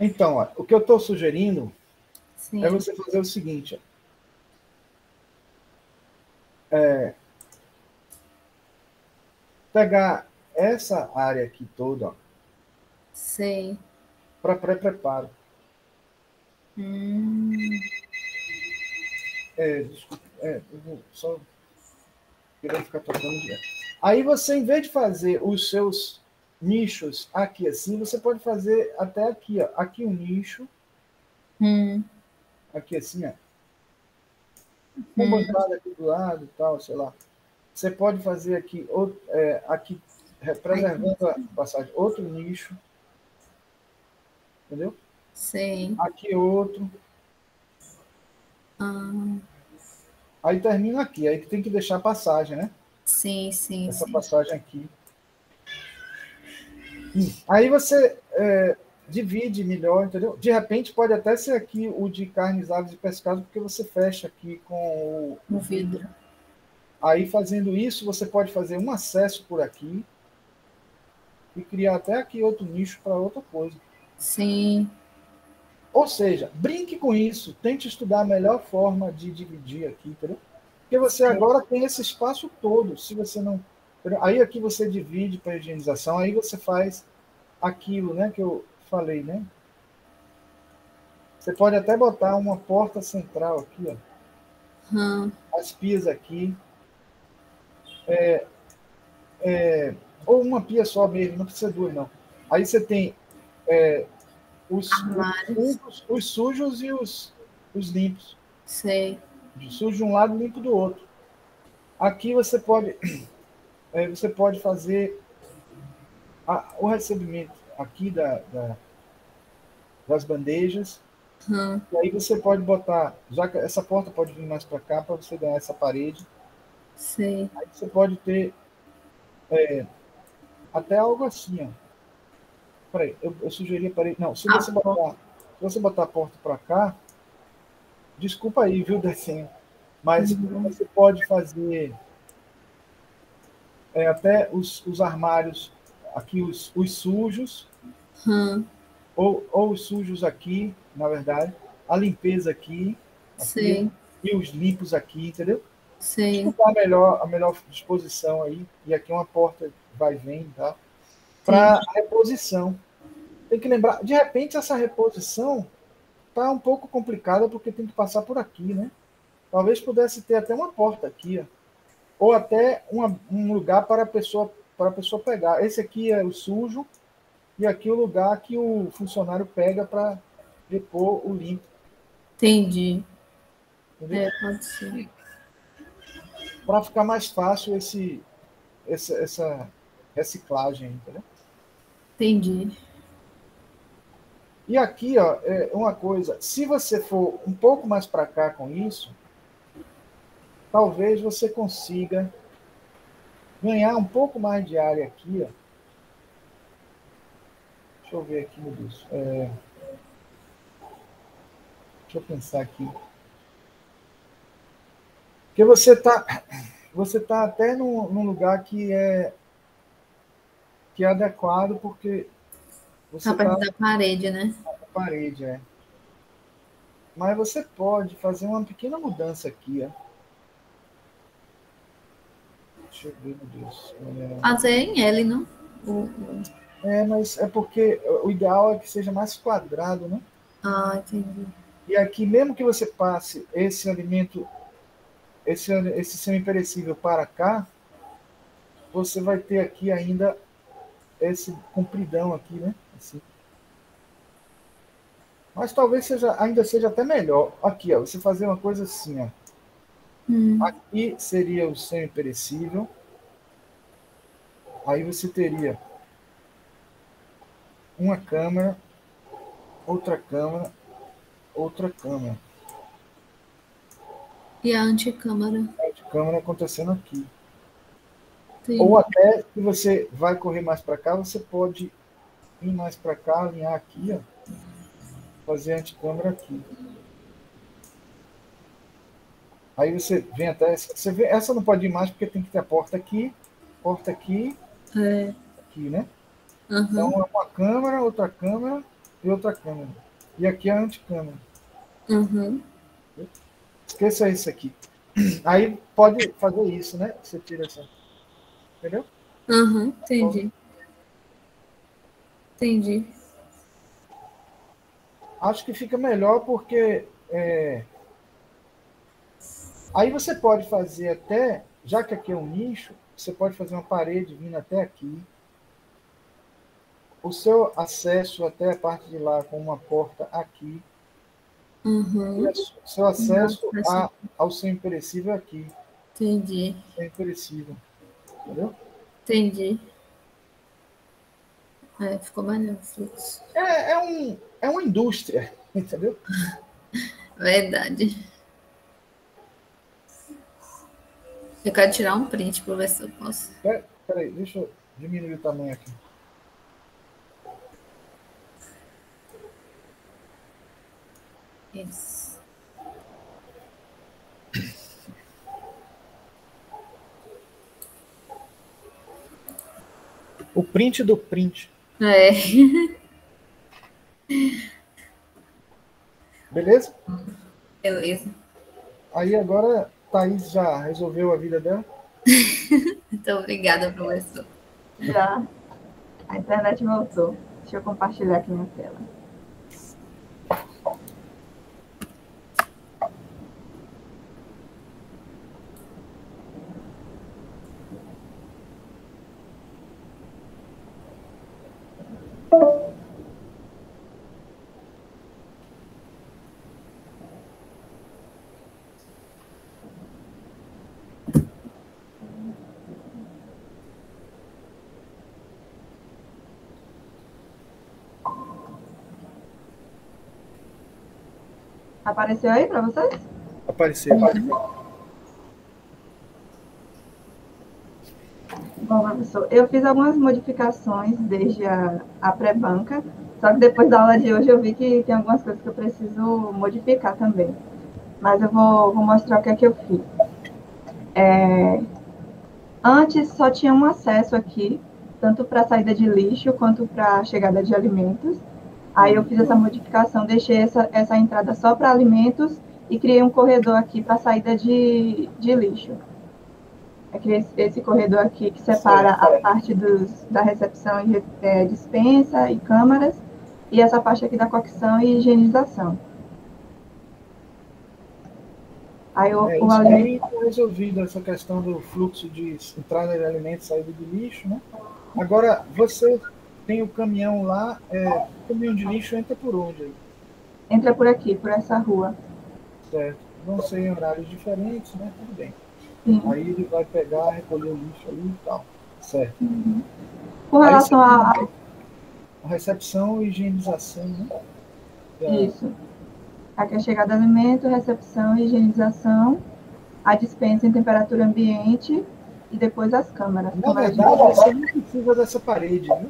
A: Então, o que eu estou sugerindo é você fazer o seguinte. Pegar essa área aqui toda, ó, para pré-preparo. Desculpa, eu vou só querer ficar tocando direto. Aí você, em vez de fazer os seus nichos aqui assim, você pode fazer até aqui, ó. Aqui um nicho. Aqui assim, ó. Com bancada aqui do lado e tal, sei lá. Você pode fazer aqui, aqui preservando a passagem, outro nicho. Entendeu?
B: Sim.
A: Aqui outro. Aí termina aqui. Aí tem que deixar a passagem, né?
B: Sim.
A: Essa passagem aqui. Aí você divide melhor, entendeu? De repente pode até ser aqui o de carnes, aves e pescados, porque você fecha aqui com
B: o vidro.
A: Aí fazendo isso, você pode fazer um acesso por aqui e criar até aqui outro nicho para outra coisa.
B: Sim.
A: Ou seja, brinque com isso, tente estudar a melhor forma de dividir aqui, entendeu? Porque você agora tem esse espaço todo. Se você não... Aí aqui você divide para higienização, aí você faz aquilo, né, que eu falei, né? Você pode até botar uma porta central aqui, ó. As pias aqui. Ou uma pia só mesmo, não precisa duas, não. Aí você tem os sujos e os limpos.
B: Sei.
A: Sujo de um lado, limpo do outro. Aqui você pode fazer o recebimento aqui das bandejas. E aí você pode botar, já que essa porta pode vir mais para cá para você ganhar essa parede.
B: Sim.
A: Aí você pode ter até algo assim, ó. Peraí, eu sugeri a parede. Não, se você botar a porta para cá, desculpa aí, viu, desenho. Mas você pode fazer até os armários aqui, os sujos, ou os sujos aqui, na verdade, a limpeza aqui, e os limpos aqui, entendeu?
B: Sim.
A: A melhor disposição aí, e aqui uma porta vai e vem, tá? Para reposição. Tem que lembrar, de repente essa reposição tá um pouco complicada porque tem que passar por aqui, né? Talvez pudesse ter até uma porta aqui, ó, ou até um lugar para a pessoa pegar. Esse aqui é o sujo e aqui o lugar que o funcionário pega para repor o limpo.
B: Entendi.
A: Entendeu?
B: Pode ser.
A: Para ficar mais fácil essa reciclagem, entendeu?
B: Entendi.
A: E aqui, ó, uma coisa, se você for um pouco mais para cá com isso, talvez você consiga ganhar um pouco mais de área aqui, ó. Deixa eu ver aqui, meu Deus. Deixa eu pensar aqui. Porque você tá até num lugar que é adequado, porque você
B: Tá perto da parede, né?
A: Na parede, Mas você pode fazer uma pequena mudança aqui, ó. Deixa eu ver, meu Deus.
B: Fazer em L, não?
A: Mas é porque o ideal é que seja mais quadrado, né?
B: Ah, entendi.
A: E aqui, mesmo que você passe esse alimento, esse semi-perecível para cá, você vai ter aqui ainda esse compridão aqui, né? Assim. Mas talvez ainda seja até melhor. Aqui, ó, você fazer uma coisa assim, ó. Aqui seria o semi-perecível. Aí você teria uma câmera, outra câmera, outra câmera.
B: E a anticâmara?
A: A anticâmera acontecendo aqui.
B: Sim.
A: Ou até, se você vai correr mais para cá, você pode ir mais para cá, alinhar aqui, ó, fazer a anticâmera aqui. Aí você vem até... Você vê, essa não pode ir mais porque tem que ter a porta aqui, aqui, né? Então, é uma câmera, outra câmera e outra câmera. E aqui é a anticâmera. Esqueça isso aqui. Aí pode fazer isso, né? Você tira essa... Entendeu?
B: Entendi. Entendi.
A: Acho que fica melhor porque... Aí você pode fazer até... Já que aqui é um nicho, você pode fazer uma parede vindo até aqui. O seu acesso até a parte de lá com uma porta aqui. E o seu acesso ao semi-perecível aqui.
B: Entendi.
A: Semi-perecível. Entendeu?
B: Entendi. Ficou melhor o fluxo.
A: É uma indústria, entendeu?
B: Verdade. Eu quero tirar um print para ver se eu posso.
A: Peraí, deixa eu diminuir o tamanho aqui.
B: Isso.
A: O print do print. Beleza?
B: Beleza.
A: Aí agora, Thaís já resolveu a vida dela?
B: Muito obrigada, professor.
C: Já. A internet voltou. Deixa eu compartilhar aqui minha tela. Apareceu aí para vocês?
A: Apareceu.
C: Bom, professor, eu fiz algumas modificações desde a pré-banca, só que depois da aula de hoje eu vi que tem algumas coisas que eu preciso modificar também. mas eu vou mostrar o que é que eu fiz. Antes só tinha um acesso aqui, tanto para saída de lixo quanto para chegada de alimentos. Aí eu fiz essa modificação, deixei essa entrada só para alimentos e criei um corredor aqui para saída de lixo. Eu criei esse corredor aqui que separa a parte da recepção e dispensa e câmaras, e essa parte aqui da cocção e higienização. Aí o
A: Isso
C: alimento...
A: aí está resolvido, essa questão do fluxo de entrada de alimentos e saída de lixo, né? Agora, você tem o caminhão lá, o caminhão de lixo entra por onde aí?
C: Entra por aqui, por essa rua.
A: Certo. Vão ser em horários diferentes, né? Tudo bem.
C: Sim.
A: Aí ele vai pegar, recolher o lixo ali e tal. Certo.
C: Uhum. Com relação a
A: recepção e higienização, né?
C: Isso. Aqui é a chegada do alimento, recepção e higienização, a dispensa em temperatura ambiente e depois as câmaras.
A: Na verdade, você não precisa dessa parede, né?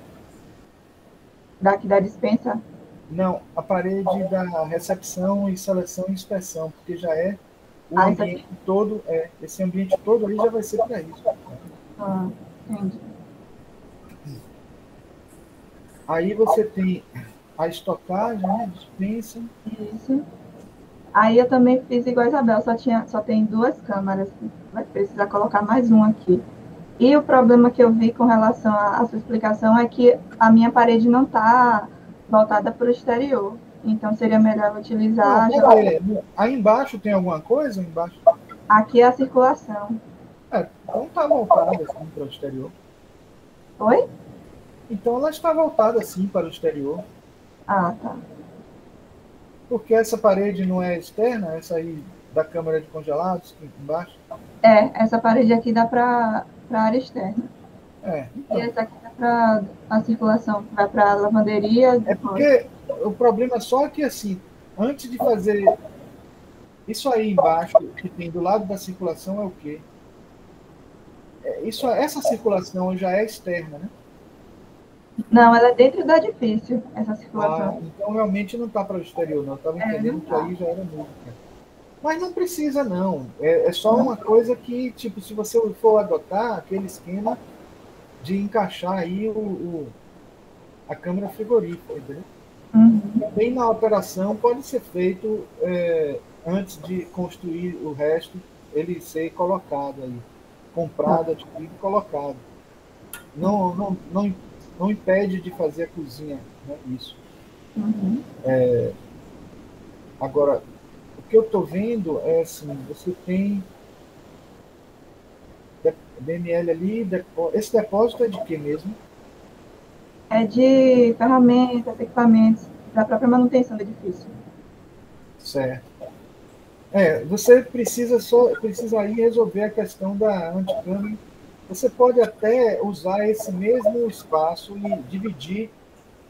C: Daqui da dispensa?
A: Não, a parede da recepção e seleção e inspeção, porque já é o ambiente todo, esse ambiente todo ali já vai ser para isso.
C: Entendi.
A: Aí você tem a estocagem, né? Dispensa.
C: Isso. Aí eu também fiz igual a Isabel, só tem 2 câmaras. Vai precisar colocar mais um aqui. E o problema que eu vi com relação à sua explicação é que a minha parede não está voltada para o exterior. Então seria melhor utilizar...
A: Aí embaixo tem alguma coisa? Embaixo?
C: Aqui é a circulação.
A: Então está voltada assim para o exterior.
C: Oi?
A: Então ela está voltada assim para o exterior.
C: Ah, tá.
A: Porque essa parede não é externa, essa aí da câmara de congelados, embaixo?
C: Essa parede aqui dá para a área externa.
A: Então.
C: E essa aqui dá para a circulação, vai para a lavanderia.
A: Porque o problema só é que, assim, antes de fazer isso aí embaixo, que tem do lado da circulação, é o quê? Essa circulação já é externa, né?
C: Não, ela é dentro do edifício, essa circulação.
A: Então realmente não está para o exterior, não. Eu estava entendendo que aí já era música. Mas não precisa, não. É só uma coisa que, tipo, se você for adotar aquele esquema de encaixar aí a câmara frigorífica, entendeu? Também na operação pode ser feito, antes de construir o resto, ele ser colocado aí. Comprado, adquirido e colocado. Não impede de fazer a cozinha, né, isso. Agora, o que eu estou vendo é assim, você tem DML ali, esse depósito é de quê mesmo?
C: É de ferramentas, equipamentos, da própria manutenção do edifício.
A: Certo. Você precisa aí resolver a questão da anticâmara. Você pode até usar esse mesmo espaço e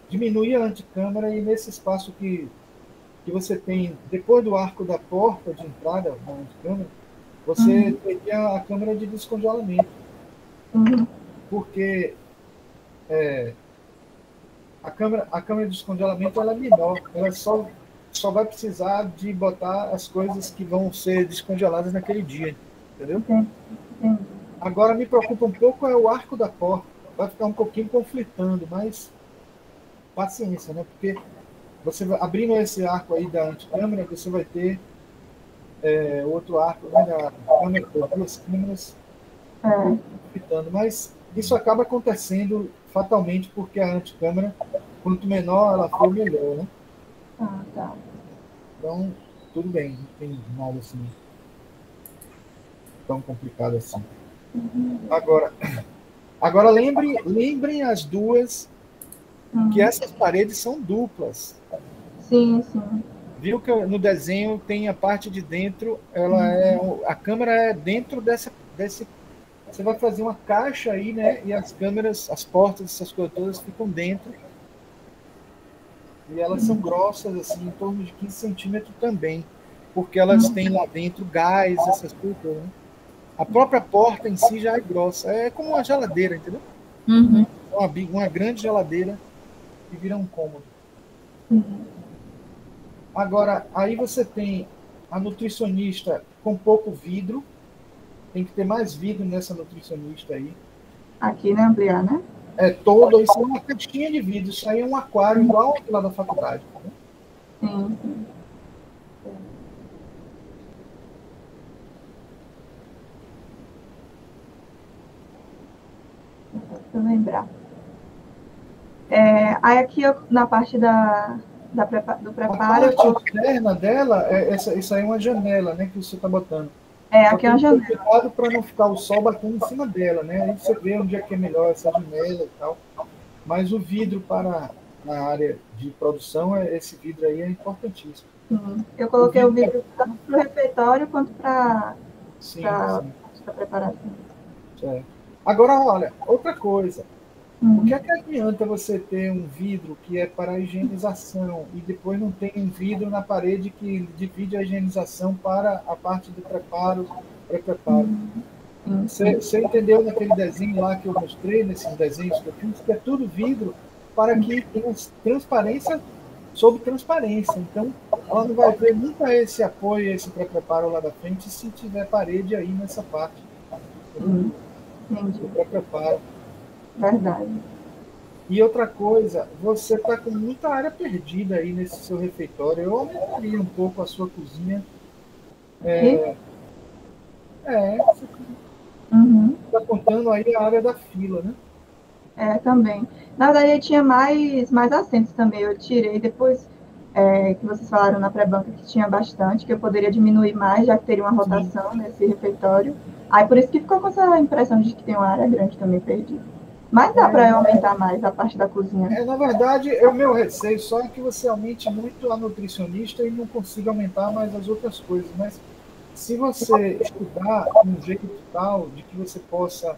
A: diminuir a anticâmara, e nesse espaço que você tem, depois do arco da porta de entrada da anticâmara, você teria a câmara de descongelamento. Porque a câmara de descongelamento ela é menor, ela só vai precisar de botar as coisas que vão ser descongeladas naquele dia, entendeu? Agora me preocupa um pouco o arco da porta, vai ficar um pouquinho conflitando, mas paciência, né? Porque você abrindo esse arco aí da anticâmara, você vai ter outro arco, né, duas câmeras conflitando, mas isso acaba acontecendo fatalmente porque a anticâmara, quanto menor ela for, melhor, né?
C: Tá.
A: Então, tudo bem, não tem nada assim tão complicado assim. Agora lembrem as duas que essas paredes são duplas.
C: Sim.
A: Viu que no desenho tem a parte de dentro, a câmera é dentro desse. Você vai fazer uma caixa aí, né? E as câmeras, as portas, essas coisas todas ficam dentro. E elas são grossas, assim, em torno de 15 centímetros também, porque elas têm lá dentro gás, essas coisas todas, né? A própria porta em si já é grossa, é como uma geladeira, entendeu? Uma grande geladeira que vira um cômodo. Agora, aí você tem a nutricionista com pouco vidro, tem que ter mais vidro nessa nutricionista aí.
C: Aqui, né? Ampliar, né?
A: Isso é uma caixinha de vidro, isso aí é um aquário igual lá da faculdade. Né?
C: Sim, sim. Deixa eu lembrar. Aí aqui, na parte do preparo...
A: A parte interna dela, isso aí é uma janela, né, que você está botando.
C: Aqui é uma janela.
A: Cuidado para não ficar o sol batendo em cima dela, né? Aí você vê onde é que é melhor essa janela e tal. Mas o vidro na área de produção, esse vidro aí é importantíssimo.
C: Eu coloquei o vidro tanto para o refeitório quanto para a preparação.
A: Certo. Agora, olha, outra coisa. O que é que adianta você ter um vidro que é para a higienização e depois não tem um vidro na parede que divide a higienização para a parte do pré-preparo? Você entendeu naquele desenho lá que eu mostrei, nesses desenhos que eu fiz, que é tudo vidro para que tenha transparência sobre transparência. Então, ela não vai ver nunca esse apoio, esse pré-preparo lá da frente, se tiver parede aí nessa parte.
C: Entendi.
A: Do pré-preparo.
C: Verdade.
A: E outra coisa, você está com muita área perdida aí nesse seu refeitório. Eu aumentaria um pouco a sua cozinha. Você está contando aí a área da fila, né?
C: Também. Na verdade, ele tinha mais assentos também. Eu tirei depois que vocês falaram na pré-banca que tinha bastante, que eu poderia diminuir mais, já que teria uma rotação nesse refeitório. Aí por isso que ficou com essa impressão de que tem uma área grande também perdida. Mas dá para eu aumentar mais a parte da cozinha.
A: Na verdade, o meu receio só é que você aumente muito a nutricionista e não consiga aumentar mais as outras coisas. Mas se você estudar um jeito tal de que você possa...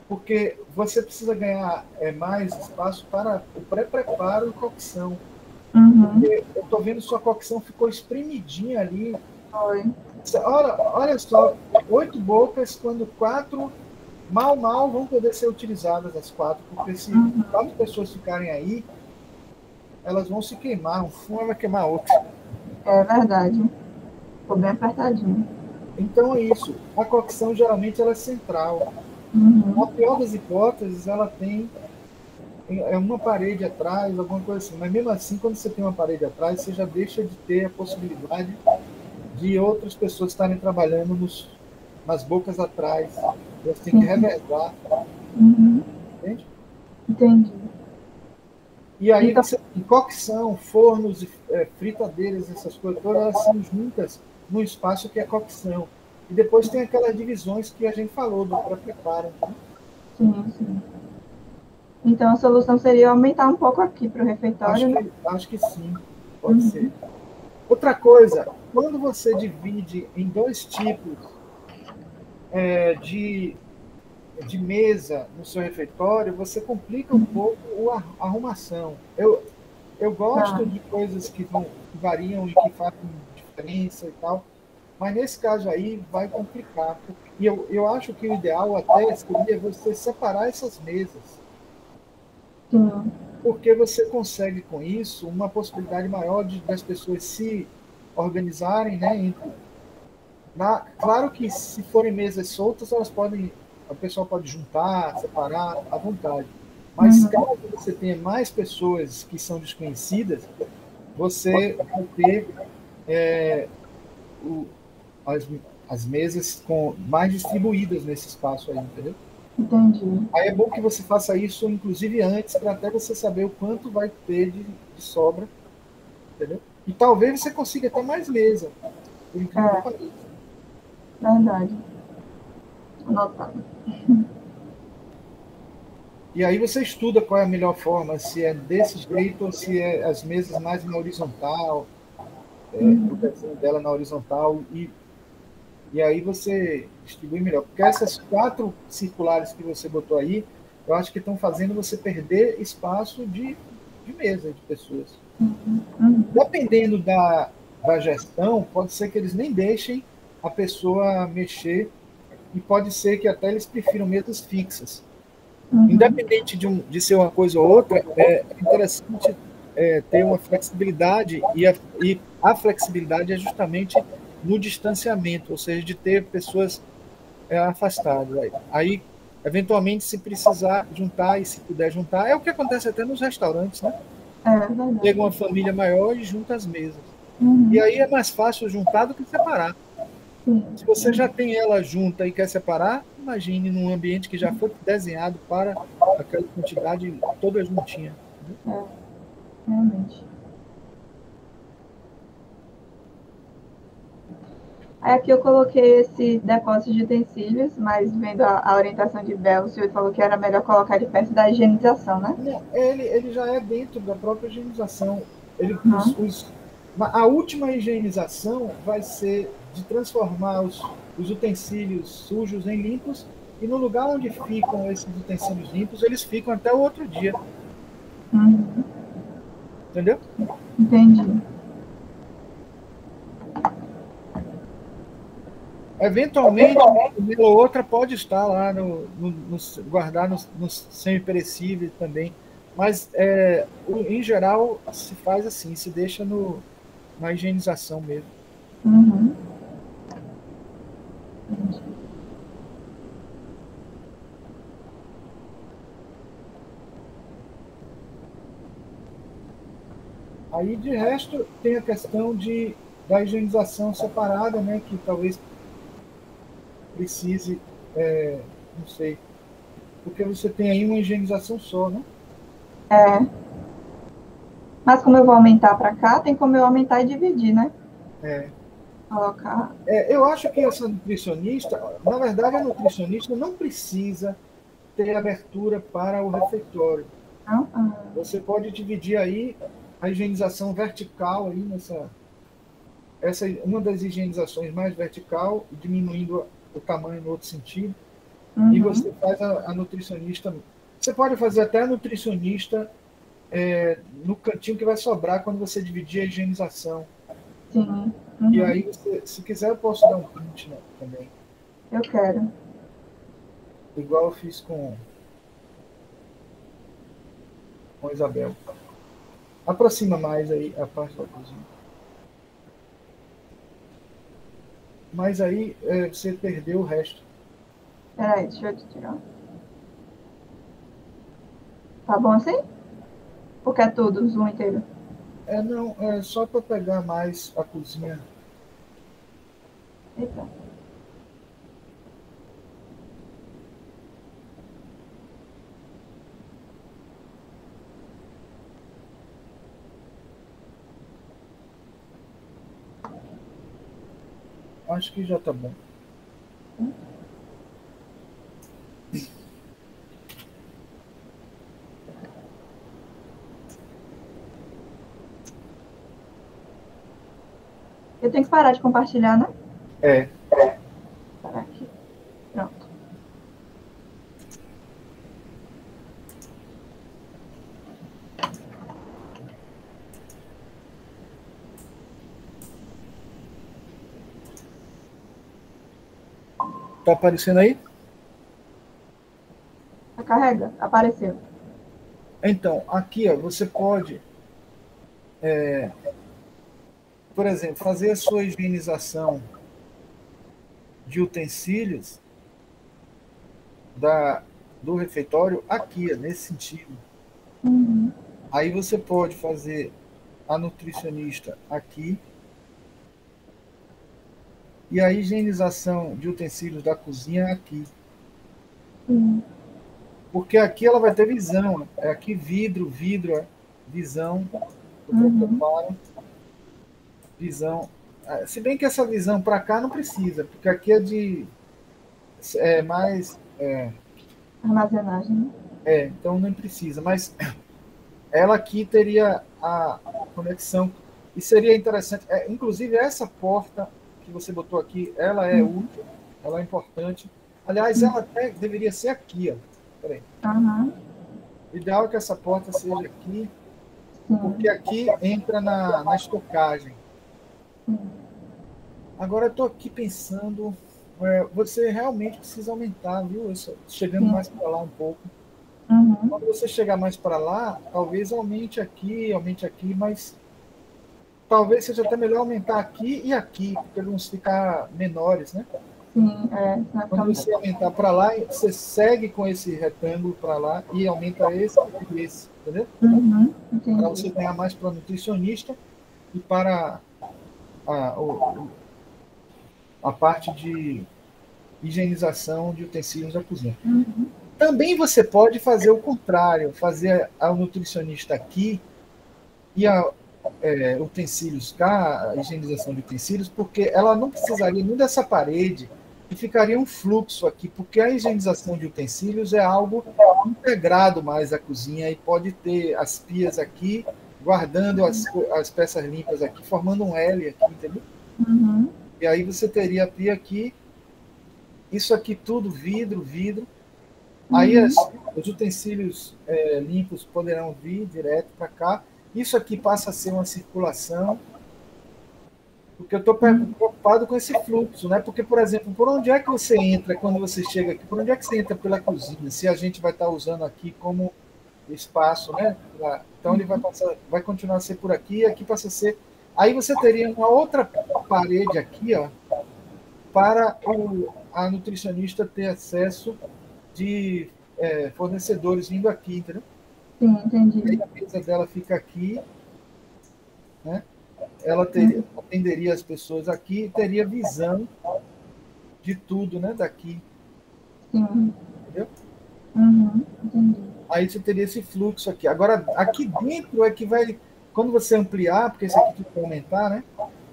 A: Porque você precisa ganhar mais espaço para o pré-preparo e cocção. Porque eu estou vendo sua cocção ficou espremidinha ali.
C: Foi.
A: Olha só, 8 bocas, quando 4... mal vão poder ser utilizadas as 4, porque se 4 pessoas ficarem aí, elas vão se queimar, uma vai queimar a outra.
C: É verdade. Ficou bem apertadinho.
A: Então é isso. A cocção geralmente ela é central. Na pior das hipóteses, ela tem uma parede atrás, alguma coisa assim. Mas mesmo assim, quando você tem uma parede atrás, você já deixa de ter a possibilidade de outras pessoas estarem trabalhando nas bocas atrás. Você tem que reversar. Entende?
C: Entendi.
A: E aí você tem cocção, fornos, fritadeiras, essas coisas todas, elas são juntas no espaço que é cocção. E depois tem aquelas divisões que a gente falou do pré-preparo. Né?
C: Sim. Então a solução seria aumentar um pouco aqui para o refeitório.
A: Acho que sim, pode ser. Outra coisa, quando você divide em 2 tipos de mesa no seu refeitório, você complica um pouco a arrumação. Eu gosto de coisas que variam e que fazem diferença e tal, mas nesse caso aí vai complicar. E eu acho que o ideal até seria você separar essas mesas. Porque você consegue com isso uma possibilidade maior das pessoas se organizarem, né? Claro que se forem mesas soltas, o pessoal pode juntar, separar à vontade. Mas caso você tenha mais pessoas que são desconhecidas, você vai ter as mesas mais distribuídas nesse espaço aí, entendeu?
C: Entendi.
A: Aí é bom que você faça isso, inclusive antes, para até você saber o quanto vai ter de sobra, entendeu? E talvez você consiga até mais mesa, por incrível que pareça.
C: Verdade. Anotado.
A: E aí você estuda qual é a melhor forma, se é desse jeito ou se é as mesas mais na horizontal, o desenho dela na horizontal, e aí você distribui melhor. Porque essas 4 circulares que você botou aí, eu acho que estão fazendo você perder espaço de mesa de pessoas. Dependendo da gestão, pode ser que eles nem deixem a pessoa mexer, e pode ser que até eles prefiram mesas fixas. Independente de ser uma coisa ou outra, é interessante ter uma flexibilidade, e a flexibilidade é justamente no distanciamento, ou seja, de ter pessoas afastadas. Aí, eventualmente, se precisar juntar e se puder juntar, é o que acontece até nos restaurantes, né?
C: verdade.
A: Chega uma família maior e junta as mesas.
C: Uhum,
A: E aí é mais fácil juntar do que separar.
C: sim.
A: Se você já tem ela junta e quer separar, imagine num ambiente que já foi desenhado para aquela quantidade toda juntinha.
C: É, realmente. Aí aqui eu coloquei esse depósito de utensílios, mas vendo a orientação de Bel, o senhor falou que era melhor colocar ele perto da higienização, né?
A: Não, ele já é dentro da própria higienização.
C: Uhum.
A: A última higienização vai ser de transformar os utensílios sujos em limpos, e no lugar onde ficam esses utensílios limpos, eles ficam até o outro dia.
C: Uhum.
A: Entendeu?
C: Entendi.
A: Eventualmente, uma ou outra pode estar lá guardar no semi-perecível também. Mas, em geral, se faz assim, se deixa na higienização mesmo.
C: Uhum. Entendi.
A: Aí, de resto, tem a questão da higienização separada, né, que talvez precise, não sei, porque você tem aí uma higienização só, né?
C: É. Mas como eu vou aumentar para cá, tem como eu aumentar e dividir, né?
A: É.
C: Colocar.
A: Eu acho que essa nutricionista, na verdade, a nutricionista não precisa ter abertura para o refeitório.
C: Não? Ah,
A: Você pode dividir aí a higienização vertical aí essa é uma das higienizações mais vertical, diminuindo o tamanho no outro sentido. E
C: uhum.
A: você faz a nutricionista. Você pode fazer até a nutricionista no cantinho que vai sobrar quando você dividir a higienização.
C: Sim.
A: E
C: Uhum.
A: aí, se quiser, eu posso dar um print, né, também.
C: Eu quero.
A: Igual eu fiz com a Isabel. Aproxima mais aí a parte da cozinha. Mas aí você perdeu o resto.
C: Peraí, deixa eu te tirar. Tá bom assim? Ou quer tudo, o zoom inteiro?
A: Não, é só para pegar mais a cozinha.
C: Eita.
A: Acho que já tá bom.
C: Eu tenho que parar de compartilhar, né?
A: É.
C: Parar aqui. Pronto.
A: Tá aparecendo aí?
C: Carrega. Apareceu.
A: Então, aqui ó, você pode, por exemplo, fazer a sua higienização de utensílios do refeitório aqui, ó, nesse sentido.
C: Uhum.
A: Aí você pode fazer a nutricionista aqui e a higienização de utensílios da cozinha aqui.
C: Uhum.
A: Porque aqui ela vai ter visão. É aqui vidro, visão. Eu
C: Uhum.
A: preparo, visão. Se bem que essa visão para cá não precisa, porque aqui é mais.
C: Armazenagem, né?
A: Então não precisa. Mas ela aqui teria a conexão. E seria interessante. Inclusive, essa porta que você botou aqui, ela é útil, ela é importante. Aliás, ela até deveria ser aqui. Ó. Peraí.
C: Uhum.
A: O ideal é que essa porta seja aqui,
C: Sim.
A: porque aqui entra na estocagem.
C: Sim.
A: Agora eu estou aqui pensando, você realmente precisa aumentar, viu? Chegando
C: Sim.
A: mais para lá um pouco.
C: Uhum.
A: Quando você chegar mais para lá, talvez aumente aqui, mas talvez seja até melhor aumentar aqui e aqui, para eles não ficar menores, né?
C: Sim,
A: Quando você aumentar para lá, você segue com esse retângulo para lá e aumenta esse e esse, entendeu? Para você ganhar mais para nutricionista e para a parte de higienização de utensílios da cozinha. Também você pode fazer o contrário, fazer a nutricionista aqui e utensílios cá, a higienização de utensílios, porque ela não precisaria nem dessa parede e ficaria um fluxo aqui, porque a higienização de utensílios é algo integrado mais à cozinha e pode ter as pias aqui, guardando as peças limpas aqui, formando um L aqui, entendeu? E aí você teria a pia aqui, isso aqui tudo vidro. Aí os utensílios limpos poderão vir direto para cá. Isso aqui passa a ser uma circulação, porque eu estou preocupado com esse fluxo, né? Porque, por exemplo, por onde é que você entra quando você chega aqui? Por onde é que você entra pela cozinha? Se a gente vai estar usando aqui como espaço, né? Então ele vai continuar a ser por aqui, e aqui passa a ser. Aí você teria uma outra parede aqui, ó, para a nutricionista ter acesso de fornecedores vindo aqui, entendeu?
C: Sim, entendi.
A: Aí a mesa dela fica aqui, né? Ela atenderia as pessoas aqui e teria visão de tudo, né? Daqui.
C: Sim.
A: Entendeu?
C: Entendi.
A: Aí você teria esse fluxo aqui. Agora, aqui dentro é que vai... Quando você ampliar, porque esse aqui tem que aumentar, né?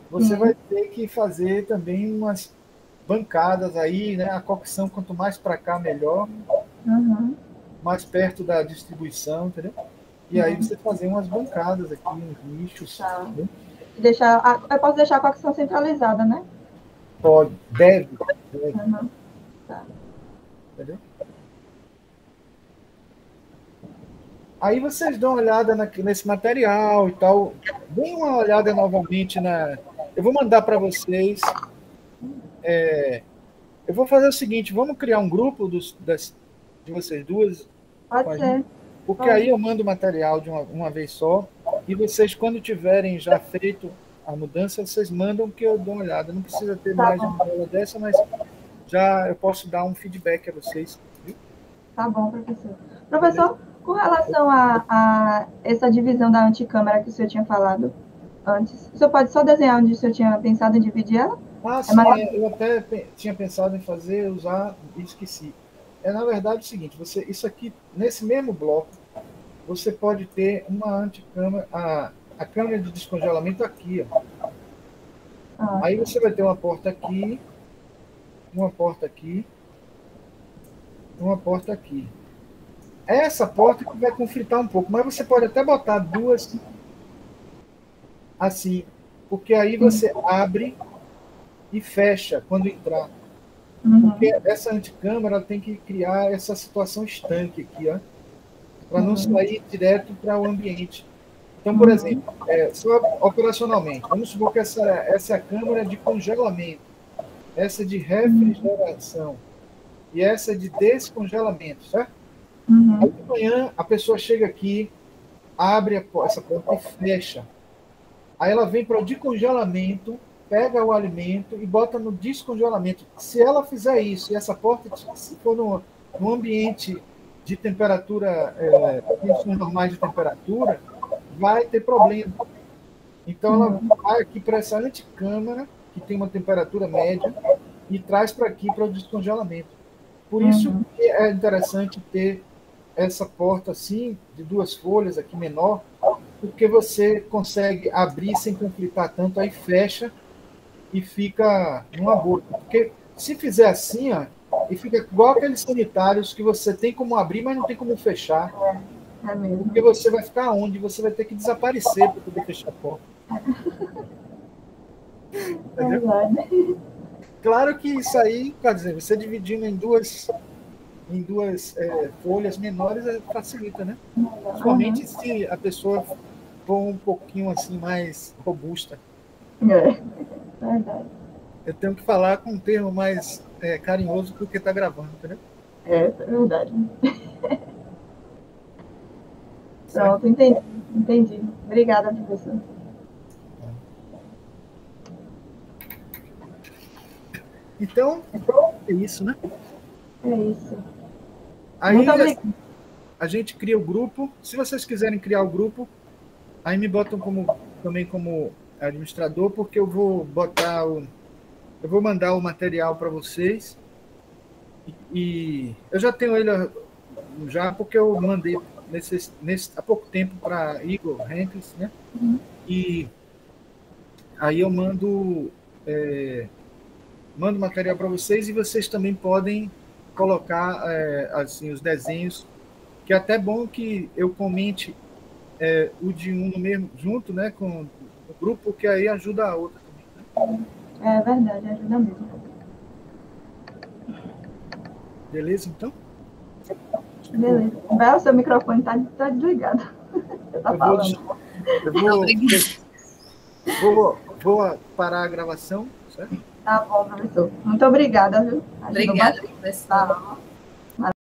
A: Você vai ter que fazer também umas bancadas aí, né? A cocção, quanto mais para cá, melhor. Mais perto da distribuição, entendeu? E aí você fazer umas bancadas aqui, uns nichos.
C: Tá. Eu posso deixar a cocção centralizada, né?
A: Pode, deve.
C: Tá.
A: Entendeu? Aí vocês dão uma olhada nesse material e tal. Deem uma olhada novamente Eu vou mandar para vocês. Eu vou fazer o seguinte, vamos criar um grupo de vocês duas?
C: Pode ser.
A: Porque aí eu mando o material de uma vez só, e vocês, quando tiverem já feito a mudança, vocês mandam que eu dou uma olhada. Não precisa ter mais uma aula dessa, mas já eu posso dar um feedback a vocês. Viu?
C: Tá bom, professor. Professor, com relação a essa divisão da anticâmara que o senhor tinha falado antes, o senhor pode só desenhar onde o senhor tinha pensado em dividir ela?
A: Sim, eu até tinha pensado em usar e esqueci. Na verdade, é o seguinte, isso aqui, nesse mesmo bloco, você pode ter uma anticâmara, a câmera de descongelamento aqui, ó. Aí você vai ter uma porta aqui, uma porta aqui, uma porta aqui. Essa porta que vai conflitar um pouco, mas você pode até botar duas assim, porque aí você abre e fecha quando entrar. Porque essa anticâmara tem que criar essa situação estanque aqui, ó, para não sair direto para o ambiente. Então, por exemplo, só operacionalmente, vamos supor que essa é a câmara de congelamento, essa é de refrigeração e essa é de descongelamento, certo? Aí de manhã a pessoa chega aqui, abre essa porta e fecha. Aí ela vem para o descongelamento, pega o alimento e bota no descongelamento. Se ela fizer isso e essa porta, se for no ambiente de temperatura, condições normais de temperatura, vai ter problema. Então ela vai aqui para essa anticâmara, que tem uma temperatura média, e traz para aqui para o descongelamento. Por isso que é interessante ter essa porta assim, de duas folhas aqui menor, porque você consegue abrir sem conflitar tanto, aí fecha e fica numa boa. Porque se fizer assim, ó, e fica igual aqueles sanitários que você tem como abrir, mas não tem como fechar.
C: É mesmo.
A: Porque você vai ficar onde? Você vai ter que desaparecer para poder fechar a porta. Entendeu? Claro que isso aí, quer dizer, você dividindo em duas folhas menores facilita, né? Principalmente se a pessoa for um pouquinho assim mais robusta.
C: Verdade.
A: Eu tenho que falar com um termo mais carinhoso porque está gravando, entendeu?
C: É verdade. Pronto, entendi. Obrigada, professor.
A: Então, é isso, né?
C: É isso.
A: Aí
C: Muito obrigada.
A: a gente cria o grupo. Se vocês quiserem criar o grupo, aí me botam também como administrador, porque eu vou mandar o material para vocês. E eu já tenho ele já, porque eu mandei há pouco tempo para Igor Henkels, né? E aí eu mando material para vocês, e vocês também podem colocar assim, os desenhos, que é até bom que eu comente o de um no mesmo, junto, né, com o grupo, que aí ajuda a outra também, né?
C: É verdade, ajuda mesmo.
A: Beleza, então?
C: Beleza. Bel, seu microfone tá desligado. Você tá falando.
A: Vou parar a gravação, certo?
C: Tá bom, professor. Muito obrigada, viu? Ajudou
B: Obrigada,
C: bastante.
B: professor.
C: Tá.